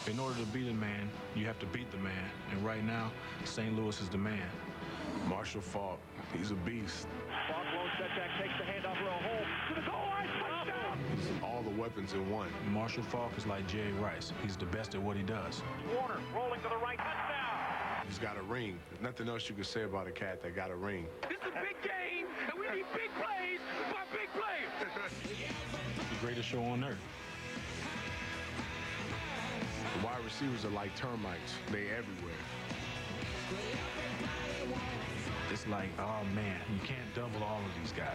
In order to beat a man, you have to beat the man. And right now, St. Louis is the man. Marshall Faulk, he's a beast. Faulk low setback, takes the handoff for a hole to the goal line, touchdown! He's all the weapons in one. Marshall Faulk is like Jerry Rice. He's the best at what he does. Warner rolling to the right, touchdown! He's got a ring. There's nothing else you can say about a cat that got a ring. This is a big game, and we need big plays by big players! The greatest show on earth. The wide receivers are like termites. They everywhere. It's like, oh man, you can't double all of these guys.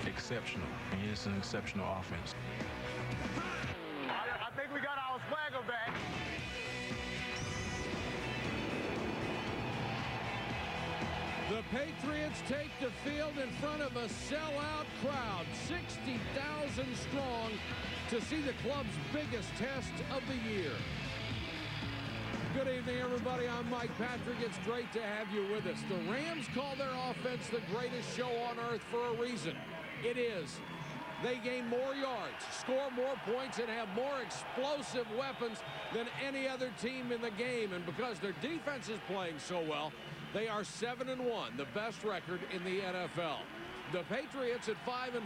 Exceptional, and it's an exceptional offense. I think we got our swagger back. The Patriots take the field in front of a sellout crowd, 60,000 strong, to see the club's biggest test of the year. Good evening, everybody. I'm Mike Patrick. It's great to have you with us. The Rams call their offense the greatest show on earth for a reason. It is. They gain more yards, score more points, and have more explosive weapons than any other team in the game. And because their defense is playing so well, they are 7-1, the best record in the NFL. The Patriots at 5-4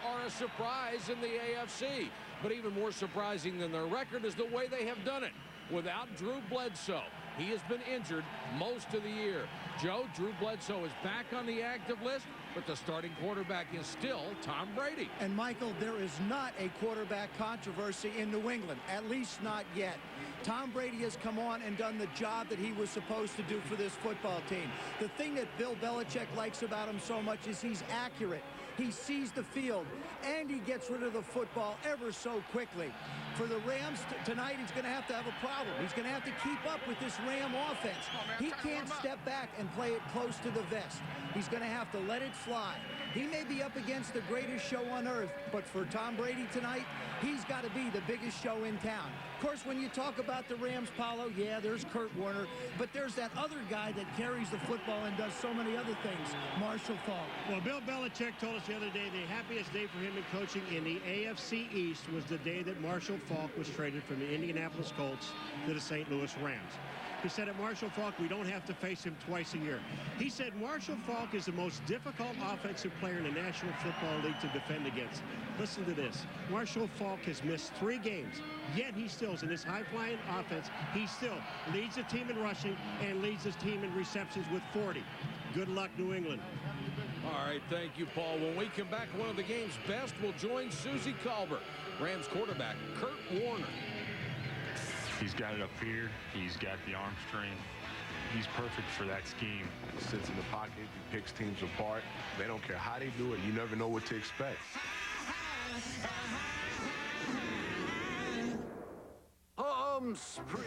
are a surprise in the AFC. But even more surprising than their record is the way they have done it. Without Drew Bledsoe, he has been injured most of the year. Joe, Drew Bledsoe is back on the active list, but the starting quarterback is still Tom Brady. And, Michael, there is not a quarterback controversy in New England, at least not yet. Tom Brady has come on and done the job that he was supposed to do for this football team. The thing that Bill Belichick likes about him so much is he's accurate. He sees the field, and he gets rid of the football ever so quickly. For the Rams tonight, he's going to have a problem. He's going to have to keep up with this Ram offense. He can't step back and play it close to the vest. He's going to have to let it fly. He may be up against the greatest show on earth, but for Tom Brady tonight, he's got to be the biggest show in town. Of course, when you talk about the Rams, Paulo, yeah, there's Kurt Warner, but there's that other guy that carries the football and does so many other things, Marshall Faulk. Well, Bill Belichick told us the other day the happiest day for him in coaching in the AFC East was the day that Marshall Faulk was traded from the Indianapolis Colts to the St. Louis Rams. He said at Marshall Faulk, we don't have to face him twice a year. He said Marshall Faulk is the most difficult offensive player in the National Football League to defend against. Listen to this. Marshall Faulk has missed 3 games, yet he still is in this high-flying offense. He still leads the team in rushing and leads his team in receptions with 40. Good luck, New England. All right, thank you, Paul. When we come back, one of the game's best will join Susie Colbert. Rams quarterback Kurt Warner. He's got it up here. He's got the arm strength. He's perfect for that scheme. He sits in the pocket. He picks teams apart. They don't care how they do it. You never know what to expect.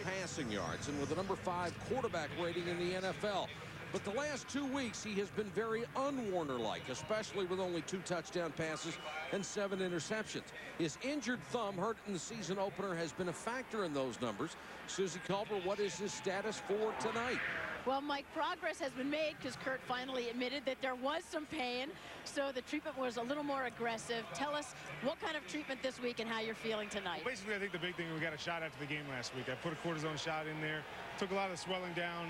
Passing yards and with the number 5 quarterback rating in the NFL. But the last 2 weeks, he has been very un-Warner-like, especially with only 2 touchdown passes and 7 interceptions. His injured thumb, hurt in the season opener, has been a factor in those numbers. Susie Colbert, what is his status for tonight? Well, Mike, progress has been made because Kurt finally admitted that there was some pain, so the treatment was a little more aggressive. Tell us what kind of treatment this week and how you're feeling tonight. Well, basically, I think the big thing, we got a shot after the game last week. I put a cortisone shot in there, took a lot of the swelling down,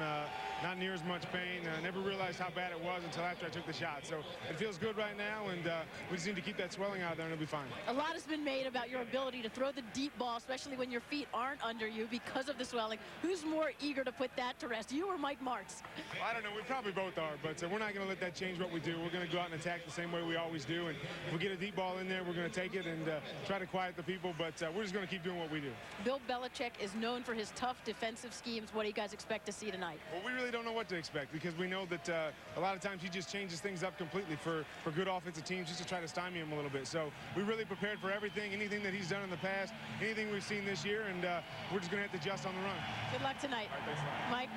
not near as much pain. I never realized how bad it was until after I took the shot. So it feels good right now, and we just need to keep that swelling out there, and it'll be fine. A lot has been made about your ability to throw the deep ball, especially when your feet aren't under you because of the swelling. Who's more eager to put that to rest, you or Mike Martz? Well, I don't know. We probably both are, but we're not going to let that change what we do. We're going to go out and attack the same way we always do, and if we get a deep ball in there, we're going to take it and try to quiet the people, but we're just going to keep doing what we do. Bill Belichick is known for his tough defensive schemes. What do you guys expect to see tonight? Well, we really don't know what to expect because we know that a lot of times he just changes things up completely for good offensive teams just to try to stymie him a little bit. So we really prepared for everything, anything that he's done in the past, anything we've seen this year, and we're just going to have to adjust on the run. Good luck tonight. All right, thanks a lot. Mike?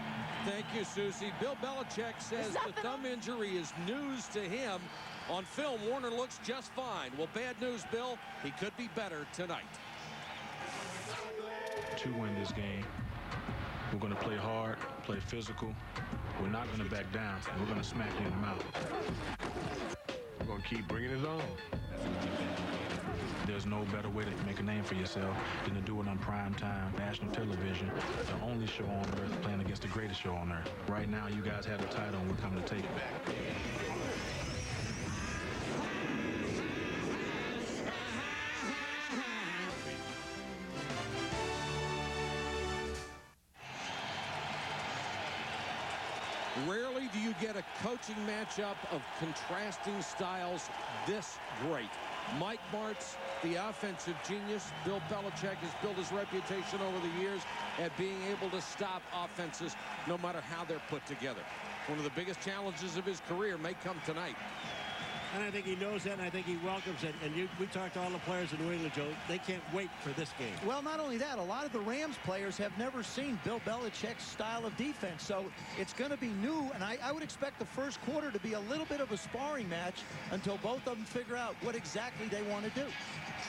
Thank you, Susie. Bill Belichick says the thumb injury is news to him. On film, Warner looks just fine. Well, bad news, Bill. He could be better tonight. To win this game, we're going to play hard, play physical. We're not going to back down. We're going to smack you in the mouth. We're going to keep bringing it on. There's no better way to make a name for yourself than to do it on primetime national television, the only show on earth playing against the greatest show on earth. Right now, you guys have the title, and we're coming to take it back. Rarely do you get a coaching matchup of contrasting styles this great. Mike Martz, the offensive genius. Bill Belichick has built his reputation over the years at being able to stop offenses no matter how they're put together. One of the biggest challenges of his career may come tonight. And I think he knows that, and I think he welcomes it. And we talked to all the players in New England, Joe. They can't wait for this game. Well, not only that, a lot of the Rams players have never seen Bill Belichick's style of defense. So it's going to be new, and I would expect the first quarter to be a little bit of a sparring match until both of them figure out what exactly they want to do.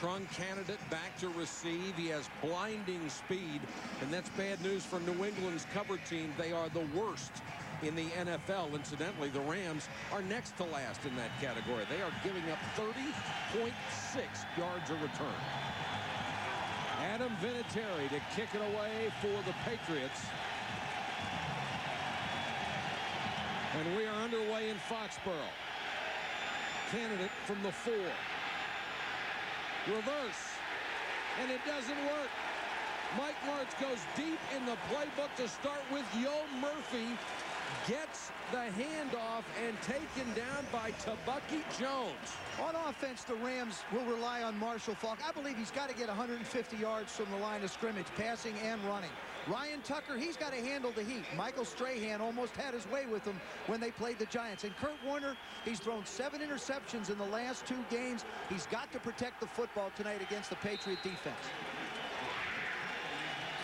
Trung candidate back to receive. He has blinding speed, and that's bad news for New England's cover team. They are the worst in the NFL. Incidentally, the Rams are next to last in that category. They are giving up 30.6 yards a return. Adam Vinatieri to kick it away for the Patriots. And we are underway in Foxboro. Candidate from the 4. Reverse. And it doesn't work. Mike Martz goes deep in the playbook to start with. Yo Murphy gets the handoff and taken down by Tabucky Jones. On offense, the Rams will rely on Marshall Faulk. I believe he's got to get 150 yards from the line of scrimmage, passing and running. Ryan Tucker, he's got to handle the heat. Michael Strahan almost had his way with him when they played the Giants. And Kurt Warner, he's thrown 7 interceptions in the last 2 games. He's got to protect the football tonight against the Patriot defense.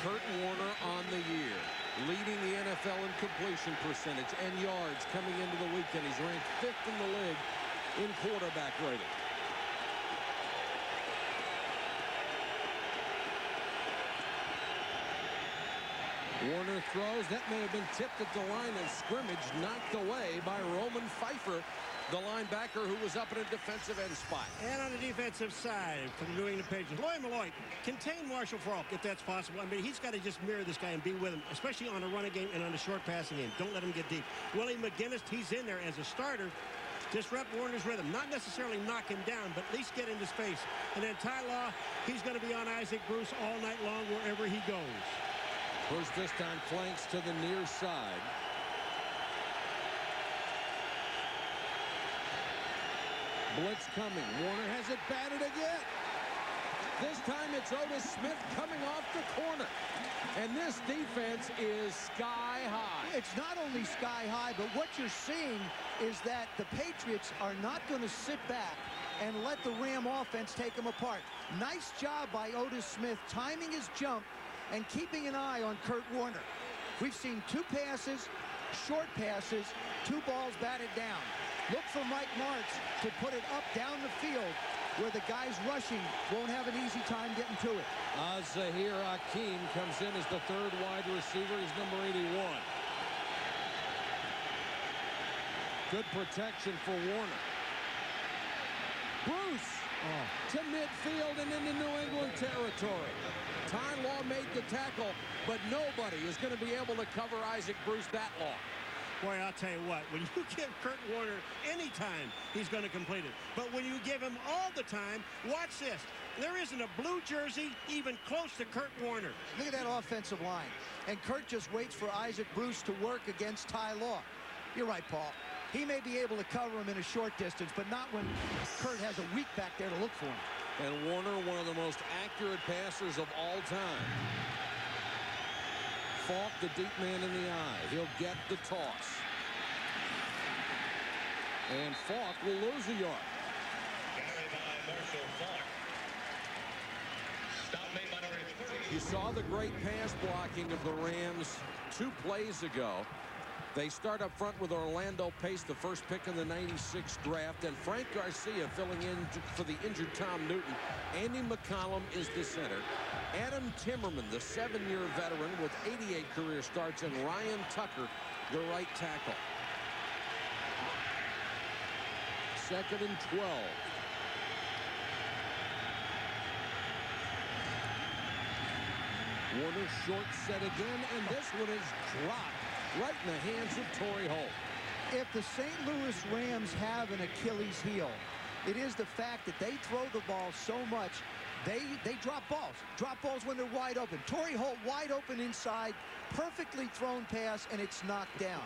Kurt Warner on the year, leading the NFL in completion percentage and yards coming into the weekend. He's ranked 5th in the league in quarterback rating. Warner throws. That may have been tipped at the line of scrimmage, knocked away by Roman Pfeiffer, the linebacker who was up in a defensive end spot. And on the defensive side for the New England Patriots, Lloyd Malloy, contain Marshall Faulk if that's possible. I mean, he's got to just mirror this guy and be with him, especially on the running game and on the short passing game. Don't let him get deep. Willie McGinnis, he's in there as a starter. Disrupt Warner's rhythm. Not necessarily knock him down, but at least get into space. And then Ty Law, he's going to be on Isaac Bruce all night long wherever he goes. Bruce this time flanks to the near side. Blitz coming. Warner has it batted again. This time it's Otis Smith coming off the corner. And this defense is sky high. It's not only sky high, but what you're seeing is that the Patriots are not going to sit back and let the Ram offense take them apart. Nice job by Otis Smith timing his jump and keeping an eye on Kurt Warner. We've seen 2 passes, short passes, 2 balls batted down. Look for Mike Martz to put it up down the field where the guys rushing won't have an easy time getting to it. Zahir Hakeem comes in as the 3rd wide receiver. He's number 81. Good protection for Warner. Bruce to midfield and into New England territory. Ty Law made the tackle, but nobody is going to be able to cover Isaac Bruce that long. Boy, I'll tell you what, when you give Kurt Warner any time, he's going to complete it. But when you give him all the time, watch this. There isn't a blue jersey even close to Kurt Warner. Look at that offensive line. And Kurt just waits for Isaac Bruce to work against Ty Law. You're right, Paul. He may be able to cover him in a short distance, but not when Kurt has a weak back there to look for him. And Warner, one of the most accurate passers of all time. Faulk, the deep man in the eye. He'll get the toss. And Faulk will lose a yard. Carried by Marshall Faulk. Stop made by number 30. You saw the great pass blocking of the Rams 2 plays ago. They start up front with Orlando Pace, the first pick in the '96 draft, and Frank Garcia filling in for the injured Tom Newton. Andy McCollum is the center. Adam Timmerman, the 7-year veteran with 88 career starts, and Ryan Tucker, the right tackle. 2nd and 12. Warner short set again, and this one is dropped right in the hands of Torrey Holt. If the St. Louis Rams have an Achilles heel, it is the fact that they throw the ball so much, they drop balls. Drop balls when they're wide open. Torrey Holt wide open inside, perfectly thrown pass, and it's knocked down.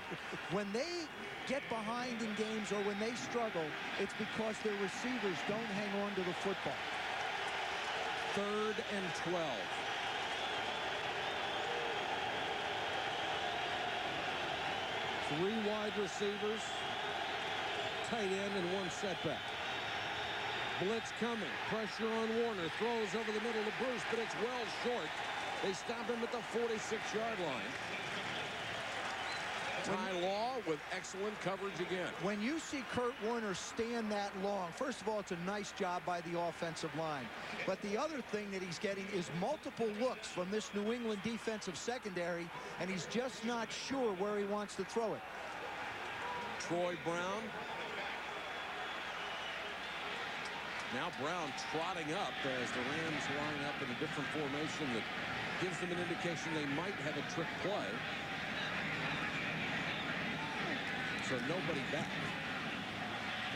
When they get behind in games or when they struggle, it's because their receivers don't hang on to the football. 3rd and 12. Three wide receivers, tight end, and one setback. Blitz coming, pressure on Warner, throws over the middle to Bruce, but it's well short. They stop him at the 46-yard line. Ty Law with excellent coverage again. When you see Kurt Warner stand that long, first of all, it's a nice job by the offensive line. But the other thing that he's getting is multiple looks from this New England defensive secondary, and he's just not sure where he wants to throw it. Troy Brown. Now Brown trotting up as the Rams line up in a different formation that gives them an indication they might have a trick play. So nobody back.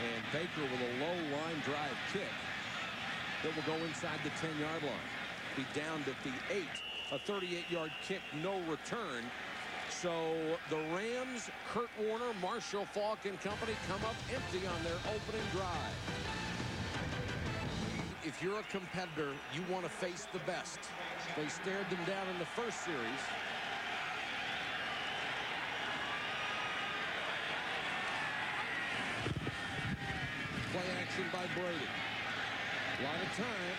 And Baker with a low line drive kick that will go inside the 10-yard line. Be downed at the 8. A 38-yard kick, no return. So the Rams, Kurt Warner, Marshall Faulk and company come up empty on their opening drive. If you're a competitor, you want to face the best. They stared them down in the first series. Play action by Brady. A lot of time.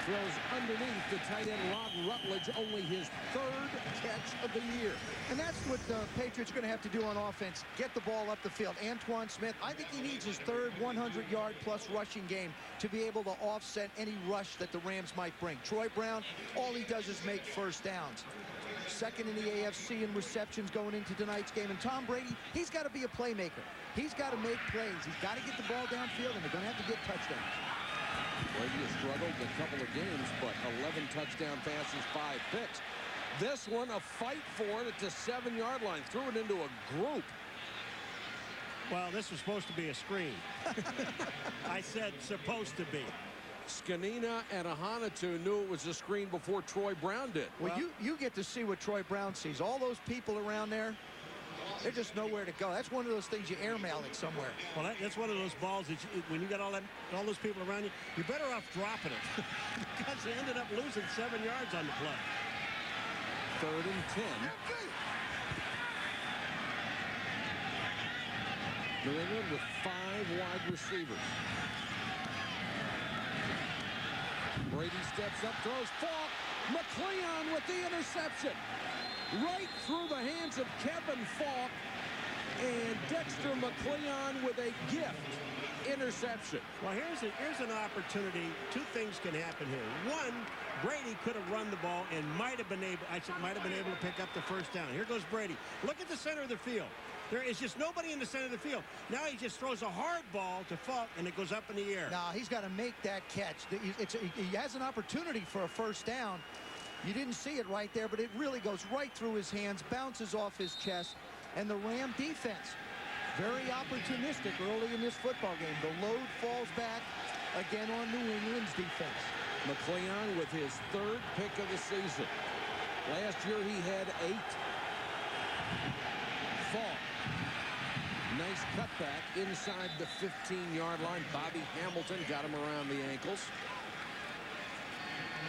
Throws underneath the tight end Rod Rutledge, only his 3rd catch of the year. And that's what the Patriots are going to have to do on offense. Get the ball up the field. Antoine Smith, I think he needs his 3rd 100-yard-plus rushing game to be able to offset any rush that the Rams might bring. Troy Brown, all he does is make first downs. 2nd in the AFC in receptions going into tonight's game. And Tom Brady, he's got to be a playmaker. He's got to make plays. He's got to get the ball downfield, and they're going to have to get touchdowns. Brady has struggled a couple of games, but 11 touchdown passes, 5 picks. This one, a fight for it at the 7-yard line. Threw it into a group. Well, this was supposed to be a screen. I said supposed to be. Scanina and Ahanatu knew it was a screen before Troy Brown did. Well, you get to see what Troy Brown sees. All those people around there, they're just nowhere to go. That's one of those things you airmail it somewhere. Well, that's one of those balls that when you got all those people around you, you're better off dropping it because they ended up losing 7 yards on the play. 3rd and 10. New England with 5 wide receivers. Brady steps up, throws Faulk. McLeon with the interception. Right through the hands of Kevin Faulk, and Dexter McLeon with a gift interception. Well, here's an opportunity. 2 things can happen here. One, Brady could have run the ball and might have been able to pick up the first down. Here goes Brady. Look at the center of the field. There is just nobody in the center of the field. Now he just throws a hard ball to Faulk, and it goes up in the air. Now he's got to make that catch. He has an opportunity for a first down. You didn't see it right there, but it really goes right through his hands, bounces off his chest, and the Ram defense, very opportunistic early in this football game. The load falls back again on New England's defense. McLeon with his 3rd pick of the season. Last year he had 8. Faulk. Nice cutback inside the 15-yard line. Bobby Hamilton got him around the ankles.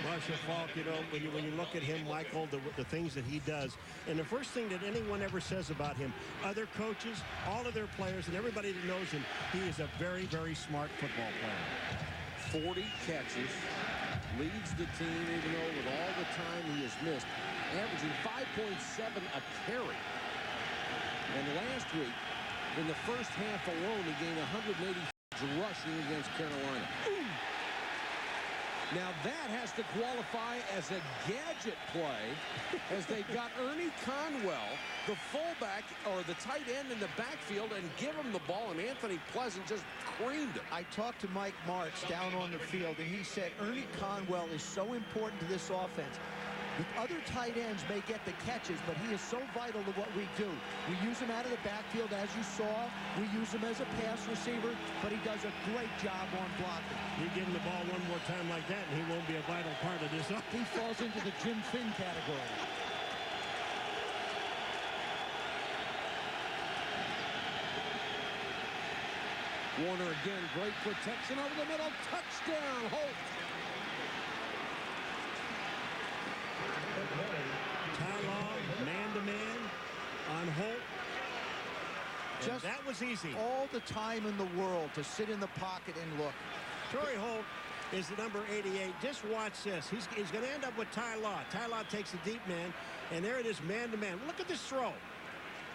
Marshall Faulk, you know, when you look at him, Michael, the things that he does, and the first thing that anyone ever says about him, other coaches, all of their players, and everybody that knows him, he is a very, very smart football player. 40 catches, leads the team, even though with all the time he has missed, averaging 5.7 a carry. And last week, in the first half alone, he gained 180 rushing against Carolina. Now that has to qualify as a gadget play as they got Ernie Conwell, the fullback or the tight end in the backfield, and give him the ball, and Anthony Pleasant just creamed him. I talked to Mike Martz down on the field, and he said Ernie Conwell is so important to this offense. The other tight ends may get the catches, but he is so vital to what we do. We use him out of the backfield, as you saw. We use him as a pass receiver, but he does a great job on blocking. You give him the ball one more time like that, and he won't be a vital part of this. He falls into the Jim Finn category. Warner again, great protection over the middle. Touchdown, Holt. Ty man-to-man on Holt. Just that was easy. All the time in the world to sit in the pocket and look. Torrey Holt is the number 88. Just watch this. He's going to end up with Ty Law. Ty Law takes the deep man, and there it is, man-to-man. Look at this throw.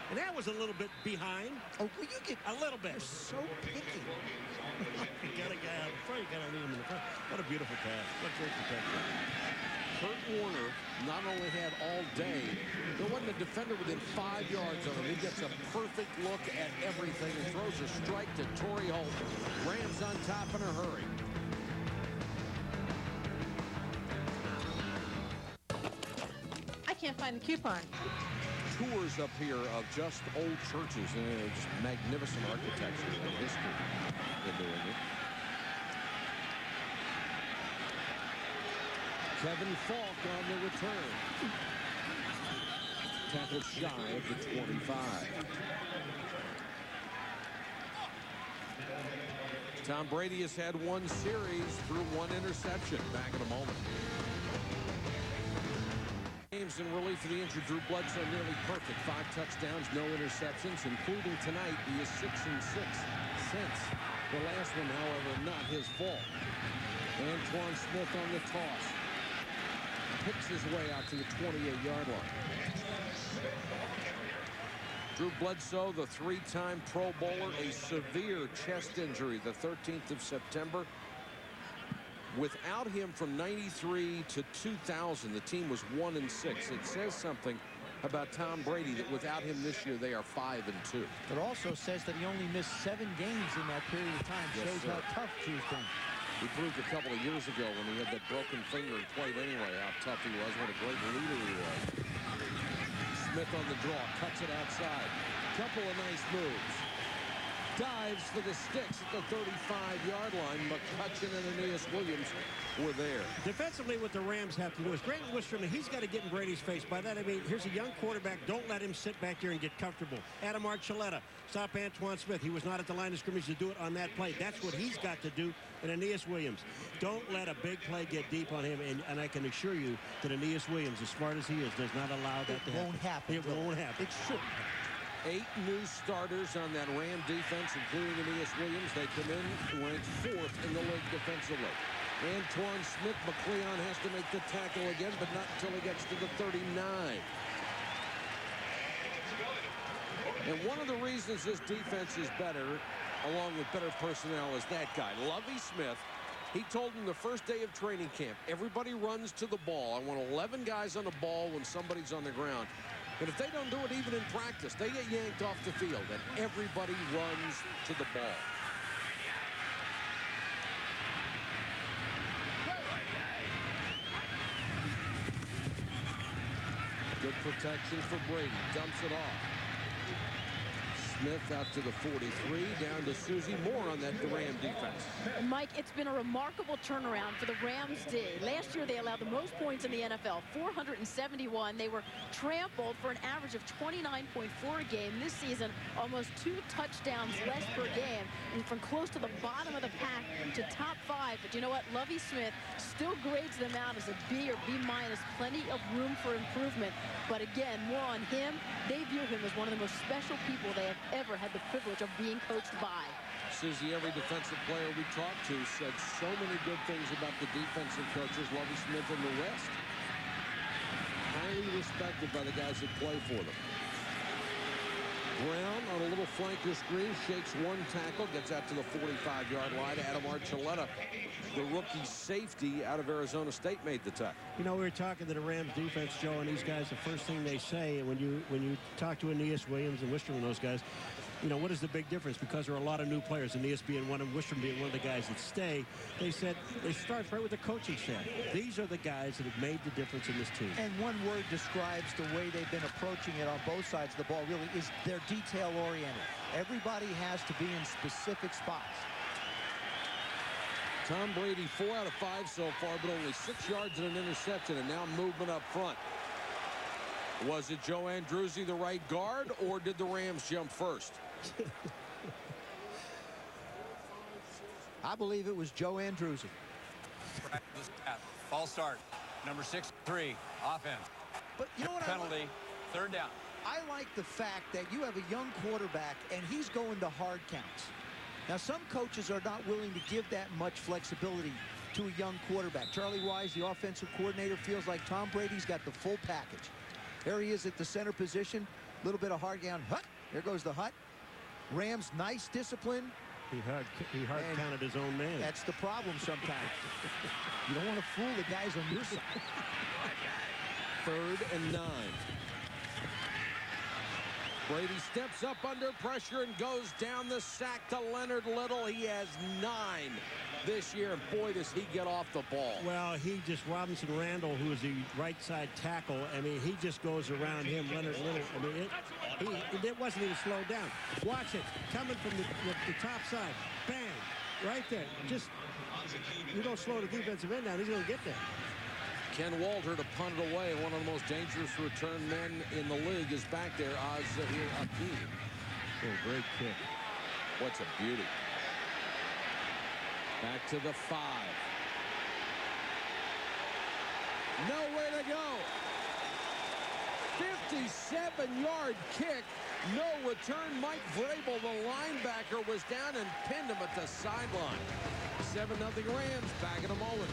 And that was a little bit behind. Oh, will you get a little bit? You're so picky. You got a guy out in front. You got to leave him in the front. What a beautiful pass. What great protection. Kurt Warner not only had all day, there wasn't a defender within 5 yards of him. He gets a perfect look at everything and throws a strike to Torrey Holt. Rams on top in a hurry. I can't find the coupon. Tours up here of just old churches and just magnificent architecture and history in New England. Kevin Falk on the return. Tackle shy of the 25. Tom Brady has had one series through one interception. Back in a moment. Games in relief of the injured Drew Bledsoe nearly perfect. 5 touchdowns, no interceptions, including tonight. He is 6-6 since the last one, however, not his fault. Antoine Smith on the toss. Picks his way out to the 28-yard line. Drew Bledsoe, the 3-time Pro Bowler, a severe chest injury the 13th of September. Without him from 93 to 2000, the team was 1-6. It says something about Tom Brady that without him this year, they are 5-2. It also says that he only missed 7 games in that period of time. Yes, shows sir. how tough Drew's been. He proved a couple of years ago when he had that broken finger and played anyway how tough he was, what a great leader he was. Smith on the draw, cuts it outside. Couple of nice moves. Dives for the sticks at the 35-yard line. McCutcheon and Aeneas Williams were there. Defensively, what the Rams have to do is Grant Wistrom, he's got to get in Brady's face. By that, I mean, here's a young quarterback. Don't let him sit back there and get comfortable. Adam Archuleta, stop Antoine Smith. He was not at the line of scrimmage to do it on that play. That's what he's got to do. And Aeneas Williams, don't let a big play get deep on him. And I can assure you that Aeneas Williams, as smart as he is, does not allow that to happen. It won't happen. It won't happen. It shouldn't. 8 new starters on that Ram defense, including Aeneas Williams. They come in ranked 4th in the league defensively. Antoine Smith, McCleon has to make the tackle again, but not until he gets to the 39. And one of the reasons this defense is better, along with better personnel, is that guy, Lovie Smith. He told him the first day of training camp, everybody runs to the ball. I want 11 guys on the ball when somebody's on the ground. And if they don't do it even in practice, they get yanked off the field, and everybody runs to the ball. Good protection for Brady. Dumps it off. Smith out to the 43, down to Susie. More on that Ram defense. Mike, it's been a remarkable turnaround for the Rams D. Last year, they allowed the most points in the NFL, 471. They were trampled for an average of 29.4 a game. This season, almost 2 touchdowns less per game, and from close to the bottom of the pack to top 5. But you know what? Lovie Smith still grades them out as a B or B-. Plenty of room for improvement. But again, more on him. They view him as one of the most special people they have ever had the privilege of being coached by. Susie, every defensive player we talked to said so many good things about the defensive coaches, Lovie Smith and the rest. Highly respected by the guys that play for them. Brown on a little flanker screen, shakes one tackle, gets out to the 45-yard line. Adam Archuleta, the rookie safety out of Arizona State, made the tackle. You know, we were talking to the Rams defense, Joe, and these guys, the first thing they say when you talk to Aeneas Williams and Wistrom and those guys, you know, what is the big difference? Because there are a lot of new players, and ESPN being one of them, Wistrom being one of the guys that stay. They said it starts right with the coaching staff. These are the guys that have made the difference in this team. And one word describes the way they've been approaching it on both sides of the ball, really, is they're detail-oriented. Everybody has to be in specific spots. Tom Brady 4 out of 5 so far, but only 6 yards and an interception, and now movement up front. Was it Joe Andruzzi, the right guard, or did the Rams jump first? I believe it was Joe Andruzzi. False start. Number 6-3. Offense. But you know what? Penalty. Third down. I like the fact that you have a young quarterback and he's going to hard counts. Now, some coaches are not willing to give that much flexibility to a young quarterback. Charlie Wise, the offensive coordinator, feels like Tom Brady's got the full package. There he is at the center position. A little bit of hard down. Hut. There goes the hut. Rams, nice discipline. He hard counted his own man. That's the problem sometimes. You don't want to fool the guys on your side. 3rd and 9. Brady steps up under pressure and goes down the sack to Leonard Little. He has 9 this year, and boy, does he get off the ball. Well, he just, Robinson Randall, who is the right side tackle, I mean, he just goes around him, Leonard Little. I mean, it wasn't even slowed down. Watch it, coming from the top side. Bang, right there. Just, you don't slow the defensive end down, he's going to get there. Ken Walter to punt it away. One of the most dangerous return men in the league is back there, Zahir Hakeem. Oh, great kick. What's a beauty. Back to the 5. Nowhere to go. 57-yard kick. No return. Mike Vrabel, the linebacker, was down and pinned him at the sideline. 7-0 Rams. Back in a moment.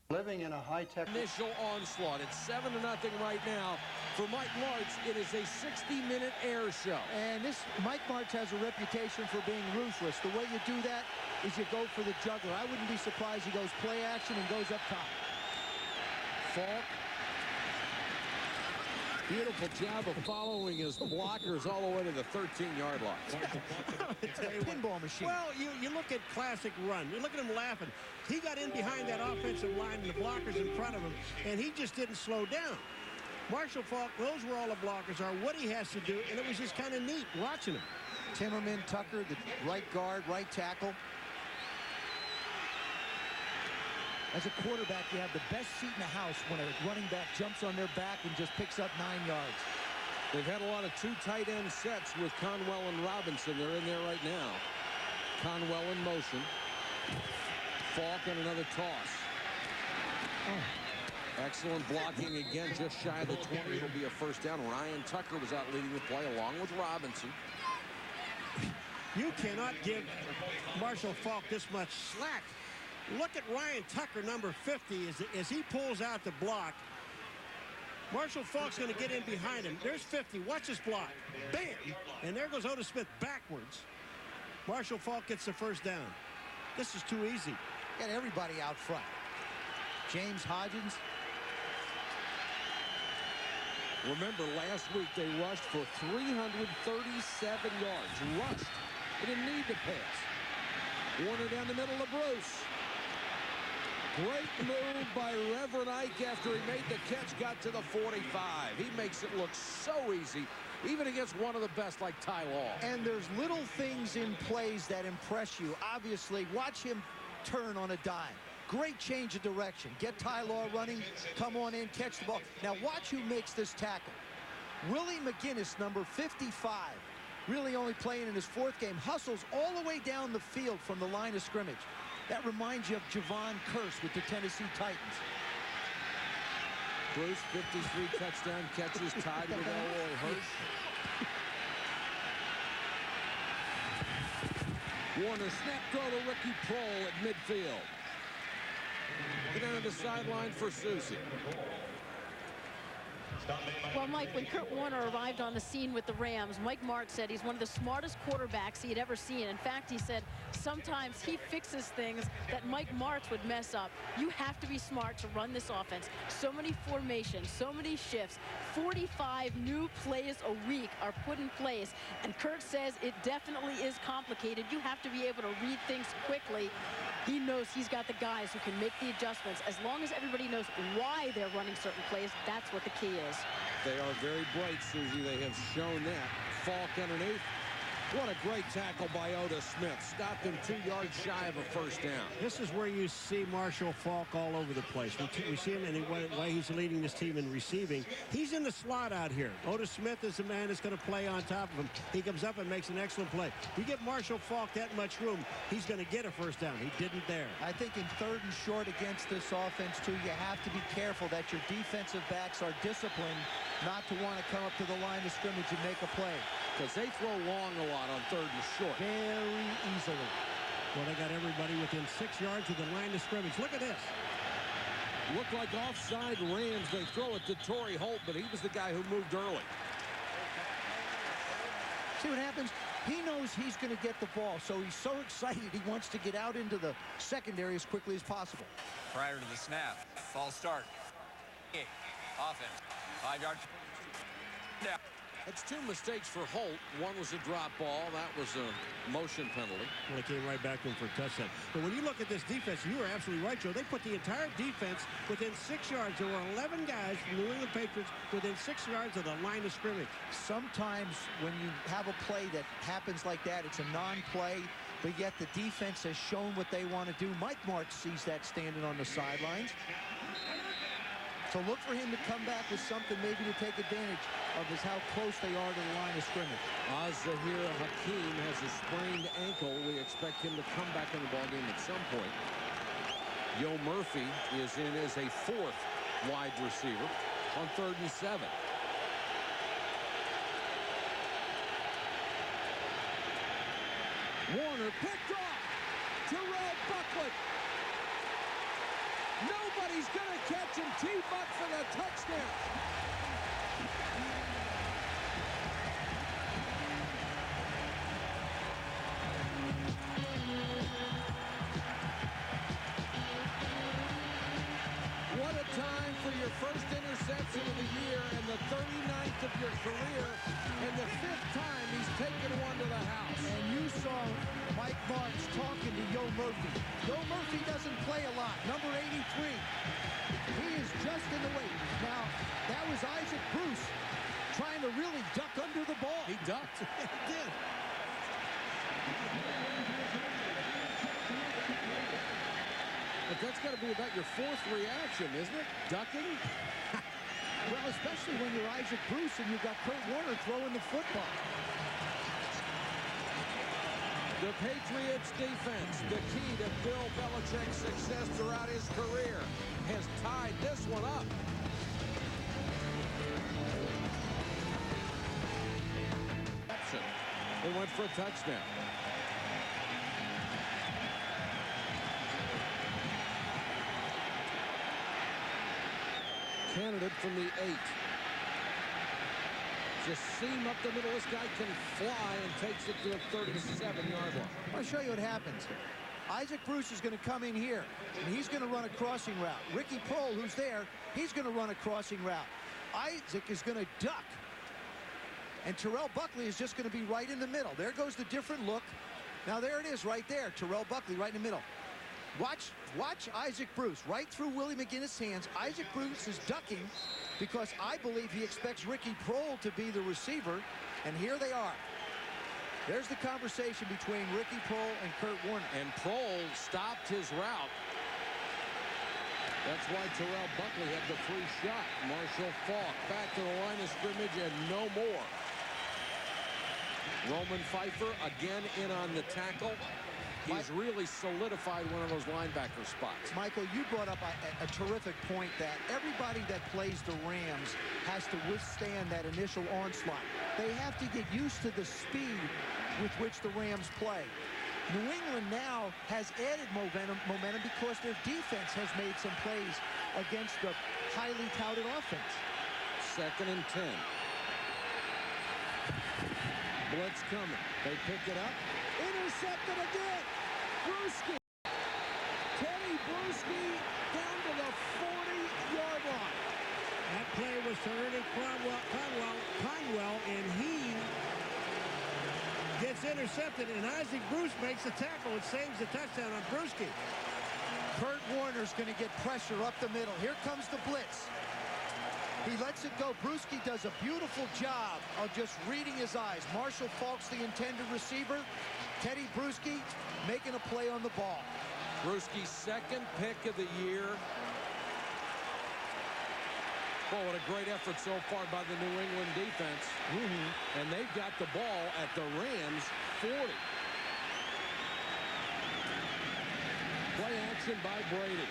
Living in a high-tech initial onslaught. It's 7-0 right now. For Mike Martz, it is a 60-minute air show. And Mike Martz has a reputation for being ruthless. The way you do that is you go for the juggler. I wouldn't be surprised he goes play action and goes up top. Falk. Beautiful job of following his blockers all the way to the 13-yard line. It's a pinball machine. Well, you look at classic run. You look at him laughing. He got in behind that offensive line and the blockers in front of him, and he just didn't slow down. Marshall Falk, those were all the blockers are, what he has to do, and it was just kind of neat watching him. Timmerman, Tucker, the right guard, right tackle. As a quarterback, you have the best seat in the house when a running back jumps on their back and just picks up 9 yards. They've had a lot of 2 tight end sets with Conwell and Robinson. They're in there right now. Conwell in motion. Falk on another toss. Oh. Excellent blocking again, just shy of the 20. It'll be a first down. Ryan Tucker was out leading the play along with Robinson. You cannot give Marshall Falk this much slack. Look at Ryan Tucker, number 50, as he pulls out the block. Marshall Falk's going to get in behind him. There's 50. Watch this block. Bam! And there goes Otis Smith backwards. Marshall Falk gets the first down. This is too easy. Got everybody out front. James Hodgins. Remember, last week they rushed for 337 yards. Rushed. They didn't need to pass. Warner down the middle of Bruce. Great move by Reverend Ike after he made the catch, got to the 45. He makes it look so easy, even against one of the best like Ty Law. And there's little things in plays that impress you. Obviously, watch him turn on a dime. Great change of direction. Get Ty Law running, come on in, catch the ball. Now watch who makes this tackle. Willie McGinnis, number 55, really only playing in his 4th game, hustles all the way down the field from the line of scrimmage. That reminds you of Javon Curse with the Tennessee Titans. Bruce, 53 touchdown catches tied with Elroy Hurst. Warner snap throw to Ricky Prohl at midfield. Get down to the sideline for Susie. Well, Mike, when Kurt Warner arrived on the scene with the Rams, Mike Martz said he's one of the smartest quarterbacks he had ever seen. In fact, he said sometimes he fixes things that Mike Martz would mess up. You have to be smart to run this offense. So many formations, so many shifts, 45 new plays a week are put in place. And Kurt says it definitely is complicated. You have to be able to read things quickly. He knows he's got the guys who can make the adjustments. As long as everybody knows why they're running certain plays, that's what the key is. They are very bright, Susie. They have shown that. Falk underneath. What a great tackle by Oda Smith. Stopped him 2 yards shy of a first down. This is where you see Marshall Falk all over the place. We see him in the way he's leading this team in receiving. He's in the slot out here. Oda Smith is the man that's going to play on top of him. He comes up and makes an excellent play. You give Marshall Falk that much room, he's going to get a first down. He didn't there. I think in 3rd and short against this offense, too, you have to be careful that your defensive backs are disciplined not to want to come up to the line of scrimmage and make a play. Because they throw long a lot on 3rd and short. Very easily. Well, they got everybody within 6 yards of the line of scrimmage. Look at this. Looked like offside Rams. They throw it to Torrey Holt, but he was the guy who moved early. See what happens? He knows he's going to get the ball, so he's so excited he wants to get out into the secondary as quickly as possible. Prior to the snap, false start. Offense, 5-yard down. That's 2 mistakes for Holt. One was a drop ball. That was a motion penalty. Well, it came right back to him for a touchdown. But when you look at this defense, you are absolutely right, Joe. They put the entire defense within 6 yards. There were 11 guys from New England Patriots within 6 yards of the line of scrimmage. Sometimes when you have a play that happens like that, it's a non-play, but yet the defense has shown what they want to do. Mike Martz sees that standing on the sidelines. So look for him to come back with something maybe to take advantage of is how close they are to the line of scrimmage. Zahir Hakeem has a sprained ankle. We expect him to come back in the ballgame at some point. Yo Murphy is in as a 4th wide receiver on 3rd and 7. Warner picked off. Terrell Bucklet. Nobody's going to catch him. T-Buck for the touchdown. What a time for your first interception of the year and the 39th of your career and the 5th time he's taken one to the house. And you saw Mike Martz talking to Yo Murphy. Yo Murphy doesn't play a lot. Number 83. He is just in the way. Now, that was Isaac Bruce trying to really duck under the ball. He ducked. He did. But that's got to be about your 4th reaction, isn't it? Ducking? Well, especially when you're Isaac Bruce and you've got Kurt Warner throwing the football. The Patriots defense, the key to Bill Belichick's success throughout his career, has tied this one up. They went for a touchdown. Candidate from the 8. Just seam up the middle. This guy can fly and takes it to the 37-yard line. I'll show you what happens. Isaac Bruce is going to come in here, and he's going to run a crossing route. Ricky Prohl, who's there, he's going to run a crossing route. Isaac is going to duck. And Terrell Buckley is just going to be right in the middle. There goes the different look. Now there it is right there. Terrell Buckley right in the middle. Watch Isaac Bruce right through Willie McGinnis' hands. Isaac Bruce is ducking because I believe he expects Ricky Prohl to be the receiver. And here they are. There's the conversation between Ricky Prohl and Kurt Warner. And Prohl stopped his route. That's why Terrell Buckley had the free shot. Marshall Falk back to the line of scrimmage and no more. Roman Pfeiffer again in on the tackle. He's really solidified one of those linebacker spots. Michael, you brought up a terrific point that everybody that plays the Rams has to withstand that initial onslaught. They have to get used to the speed with which the Rams play. New England now has added momentum because their defense has made some plays against the highly touted offense. 2nd and 10. Blitz coming. They pick it up. Intercepted again. Bruschi. Teddy Bruschi down to the 40-yard line. That play was to Ernie Conwell, and he gets intercepted, and Isaac Bruce makes the tackle and saves the touchdown on Bruschi. Kurt Warner's going to get pressure up the middle. Here comes the blitz. He lets it go. Bruschi does a beautiful job of just reading his eyes. Marshall Faulk's the intended receiver. Teddy Bruschi making a play on the ball. Bruschi's 2nd pick of the year. Oh, what a great effort so far by the New England defense. And they've got the ball at the Rams 40. Play action by Brady.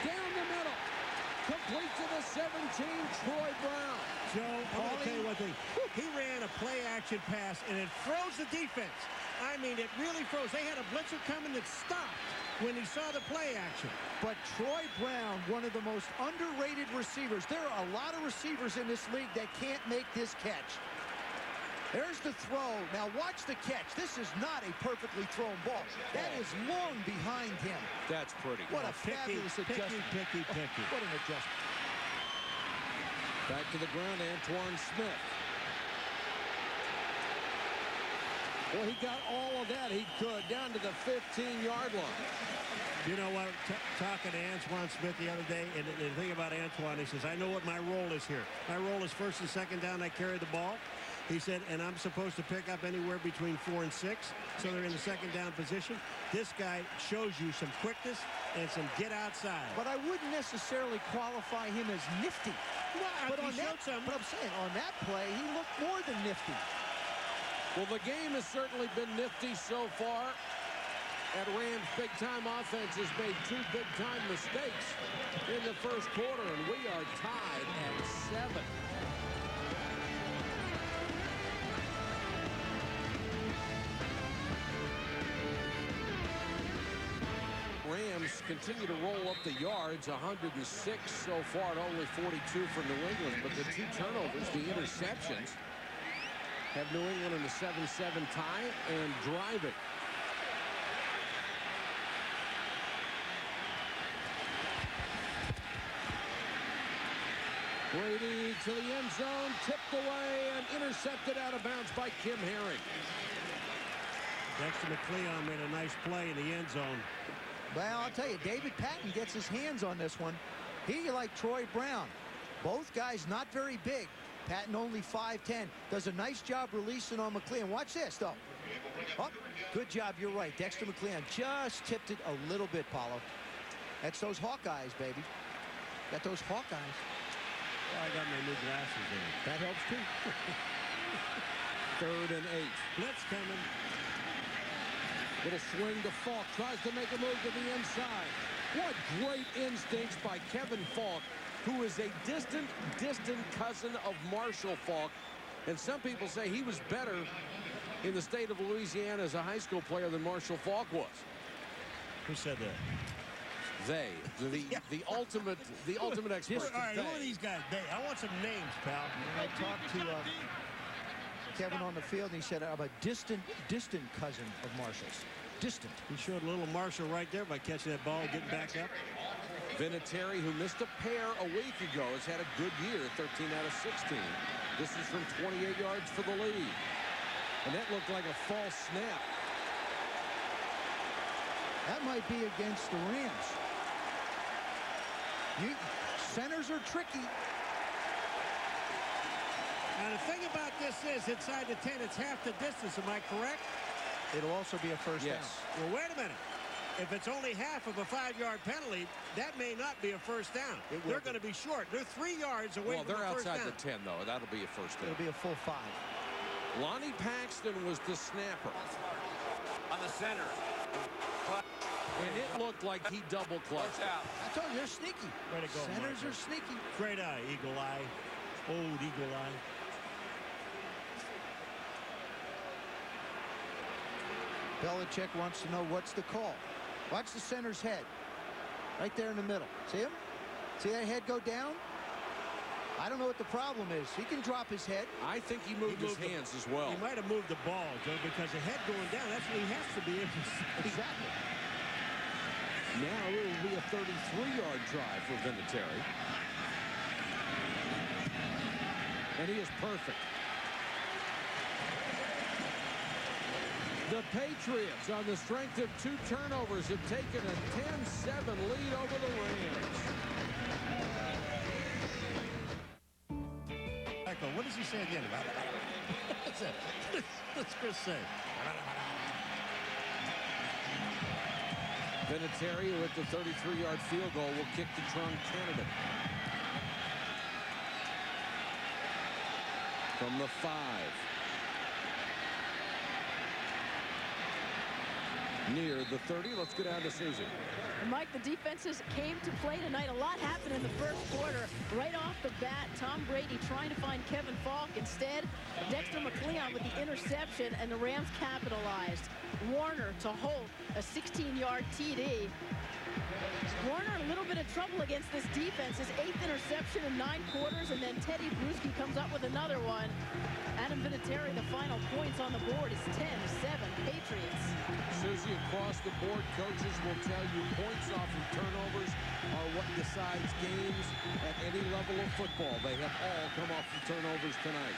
Down the middle. Complete to the 17, Troy Brown. Joe, I'm going to tell you one thing. He ran a play-action pass, and it froze the defense. I mean, it really froze. They had a blitzer coming that stopped when he saw the play action. But Troy Brown, one of the most underrated receivers. There are a lot of receivers in this league that can't make this catch. There's the throw. Now watch the catch. This is not a perfectly thrown ball. That is long behind him. That's pretty. What a fabulous adjustment. Picky. What an adjustment. Back to the ground, Antoine Smith. Well, he got all of that he could down to the 15-yard line. You know what, talking to Antoine Smith the other day, and the thing about Antoine, he says, I know what my role is here. My role is 1st and 2nd down, I carry the ball. He said, and I'm supposed to pick up anywhere between 4 and 6, so they're in the 2nd down position. This guy shows you some quickness and some get outside. But I wouldn't necessarily qualify him as nifty. Well, but I'm saying, on that play, he looked more than nifty. Well, the game has certainly been nifty so far. And Rams' big-time offense has made 2 big-time mistakes in the first quarter, and we are tied at 7. Rams continue to roll up the yards, 106 so far, and only 42 for New England. But the 2 turnovers, the interceptions, have New England in a 7-7 tie and driving. Brady to the end zone, tipped away and intercepted out of bounds by Kim Herring. Dexter McCleon made a nice play in the end zone. Well, I'll tell you, David Patton gets his hands on this one. He, like Troy Brown, both guys not very big. Patton only 5'10", does a nice job releasing on McCleon. Watch this, though. Oh, good job, you're right. Dexter McCleon just tipped it a little bit, Paulo. That's those Hawkeyes, baby. Got those Hawkeyes. Well, I got my new glasses in. That helps, too. 3rd and 8. Blitz coming. Little swing to Falk. Tries to make a move to the inside. What great instincts by Kevin Falk, who is a distant cousin of Marshall Faulk. And some people say he was better in the state of Louisiana as a high school player than Marshall Faulk was. Who said that? They. The ultimate expert. All right, who are these guys? They. I want some names, pal. I talked to Kevin on the field, and he said, I'm a distant cousin of Marshall's. Distant. He showed a little Marshall right there by catching that ball and getting back up. Vinatieri, who missed a pair a week ago, has had a good year, 13 out of 16. This is from 28 yards for the lead. And that looked like a false snap. That might be against the Rams. Centers are tricky. Now, the thing about this is, inside the 10, it's half the distance. Am I correct? It'll also be a first down. Well, wait a minute. If it's only half of a 5-yard penalty, that may not be a first down. They're going to be short. They're 3 yards away from a first down. Well, they're outside the 10, though. That'll be a first down. It'll be a full 5. Lonnie Paxton was the snapper. On the center. And it looked like he double clutched. Out. I told you, they're sneaky. Way to go, Centers Marshall. are sneaky. Great eye, eagle eye. Old eagle eye. Belichick wants to know what's the call. Watch the center's head. Right there in the middle. See him? See that head go down? I don't know what the problem is. He can drop his head. I think he moved his hands as well. He might have moved the ball, Joe, because the head going down, that's what he has to be able to see. Exactly. Now it will be a 33-yard drive for Vinatieri. And he is perfect. The Patriots, on the strength of 2 turnovers, have taken a 10-7 lead over the Rams. Echo, what does he say again? What's Chris say? Vinatieri with the 33-yard field goal will kick the Tron candidate. From the 5. Near the 30. Let's go down to Susie. And Mike, the defenses came to play tonight. A lot happened in the first quarter. Right off the bat, Tom Brady trying to find Kevin Falk. Instead, Dexter McLeon with the interception, and the Rams capitalized. Warner to Holt, a 16-yard TD. Warner a little bit of trouble against this defense. His 8th interception in 9 quarters, and then Teddy Bruschi comes up with another one. Adam Vinatieri, the final points on the board is 10-7 Patriots. Susie, across the board, coaches will tell you points off of turnovers are what decides games at any level of football. They have all come off of turnovers tonight.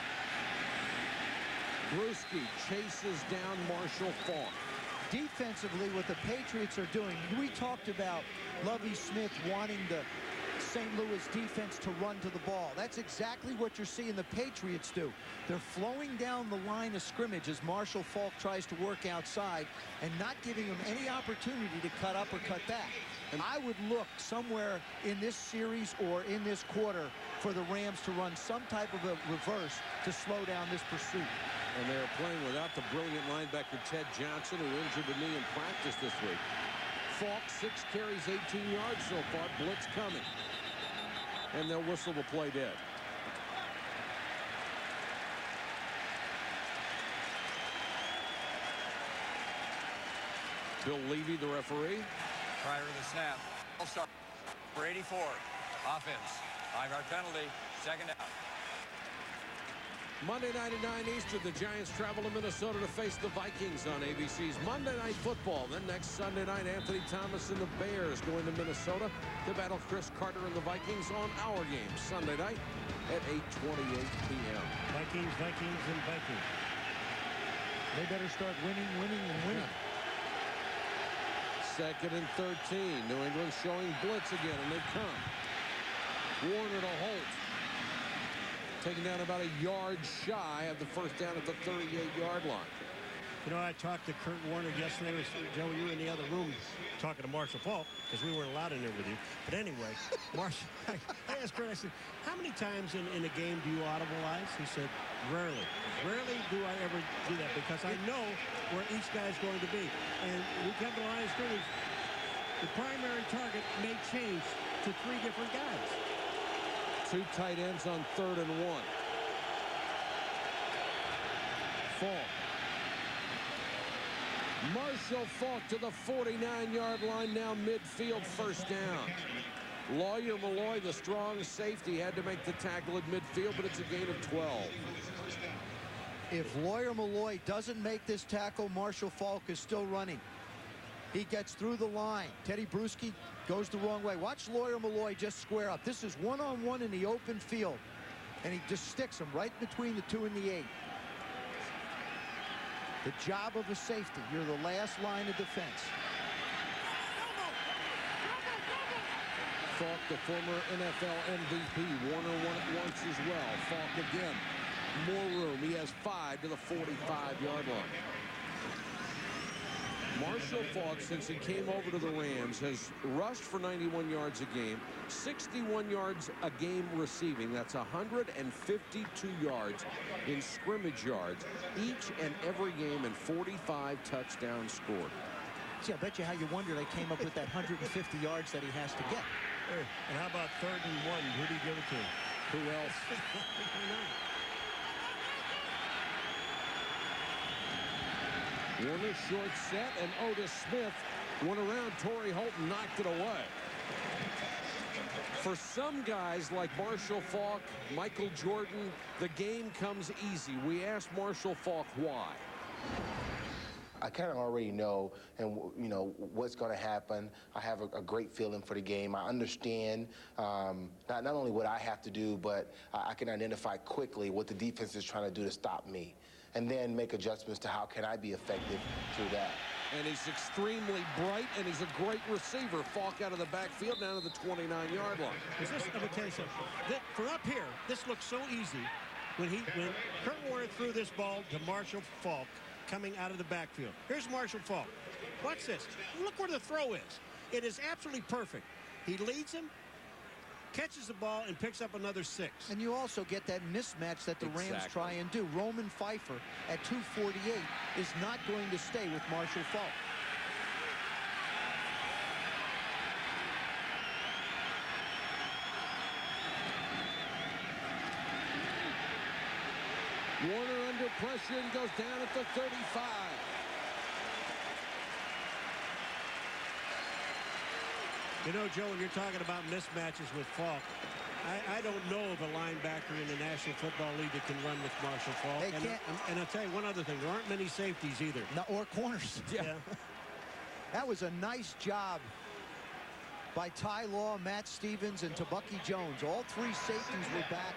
Bruschi chases down Marshall Faulk. Defensively, what the Patriots are doing, we talked about Lovie Smith wanting the St. Louis defense to run to the ball. That's exactly what you're seeing the Patriots do. They're flowing down the line of scrimmage as Marshall Faulk tries to work outside and not giving him any opportunity to cut up or cut back. And I would look somewhere in this series or in this quarter for the Rams to run some type of a reverse to slow down this pursuit. And they're playing without the brilliant linebacker Ted Johnson, who injured the knee in practice this week. Falk, 6 carries, 18 yards so far. Blitz coming. And they'll whistle the play dead. Bill Levy, the referee. Prior to the snap, full start for 84. Offense, 5-yard penalty, 2nd down. Monday night at 9 Eastern, the Giants travel to Minnesota to face the Vikings on ABC's Monday Night Football. Then next Sunday night, Anthony Thomas and the Bears going to Minnesota to battle Chris Carter and the Vikings on our game Sunday night at 8:28 p.m. Vikings, Vikings, and Vikings. They better start winning, and winning. 2nd and 13. New England showing blitz again, and they come. Warner to Holt. Taking down about a yard shy of the first down at the 38-yard line. You know, I talked to Kurt Warner yesterday. Joe, you were in the other room talking to Marshall Faulk because we weren't allowed in there with you. But anyway, Marshall, I asked Kurt, I said, how many times in a game do you audibilize? He said, rarely. Rarely do I ever do that because I know where each guy's going to be. And we come to the line of scrimmage, the primary target may change to 3 different guys. 2 tight ends on 3rd and 1. Falk. Marshall Faulk to the 49-yard line, now midfield, first down. Lawyer Malloy, the strong safety, had to make the tackle at midfield, but it's a gain of 12. If Lawyer Malloy doesn't make this tackle, Marshall Faulk is still running. He gets through the line. Teddy Bruschi goes the wrong way. Watch Lawyer Malloy just square up. This is one-on-one in the open field. And he just sticks him right between the 2 and the 8. The job of a safety. You're the last line of defense. Falk, the former NFL MVP. Warner won it once as well. Falk again. More room. He has 5 to the 45-yard line. Marshall Faulk, since he came over to the Rams, has rushed for 91 yards a game, 61 yards a game receiving. That's 152 yards in scrimmage yards each and every game, and 45 touchdowns scored. See, I bet you how you wondered I came up with that 150 yards that he has to get. And how about 3rd and 1? Who do you give it to? Who else? Warner short set, and Otis Smith went around Torrey Holt and knocked it away. For some guys like Marshall Faulk, Michael Jordan, the game comes easy. We asked Marshall Faulk why. I kind of already know, and you know what's going to happen. I have a great feeling for the game. I understand not only what I have to do, but I can identify quickly what the defense is trying to do to stop me, and then make adjustments to how can I be effective through that. And he's extremely bright, and he's a great receiver. Faulk out of the backfield down to the 29-yard line. Let me tell you something. From up here, this looks so easy. When Kurt Warner threw this ball to Marshall Faulk, coming out of the backfield. Here's Marshall Faulk. Watch this. Look where the throw is. It is absolutely perfect. He leads him, catches the ball, and picks up another 6. And you also get that mismatch that the Rams try and do. Roman Pfeiffer at 248 is not going to stay with Marshall Faulk. Warner under pressure and goes down at the 35. You know, Joe, when you're talking about mismatches with Faulk, I don't know of a linebacker in the National Football League that can run with Marshall Faulk. And I'll tell you one other thing. There aren't many safeties either. No, or corners. Yeah. That was a nice job by Ty Law, Matt Stevens, and Tabucky Jones. All 3 safeties were back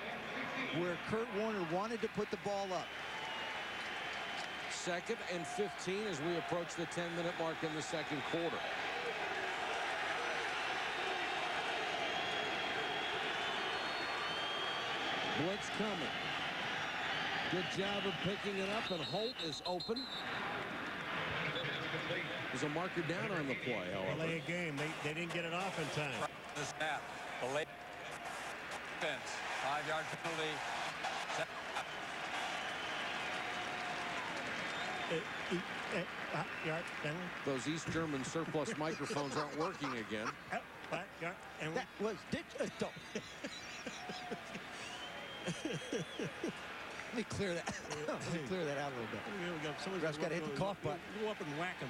where Kurt Warner wanted to put the ball up. 2nd and 15 as we approach the 10-minute mark in the second quarter. Blitz coming. Good job of picking it up, and Holt is open. There's a marker down on the play, however. Delay a game. They didn't get it off in time. The snap. The late defense. 5-yard penalty. Those East German surplus microphones aren't working again. That was digital. Let me clear that. Let me clear that out a little bit. Here we go. Someone's got to hit the cough button. Go up and whack him.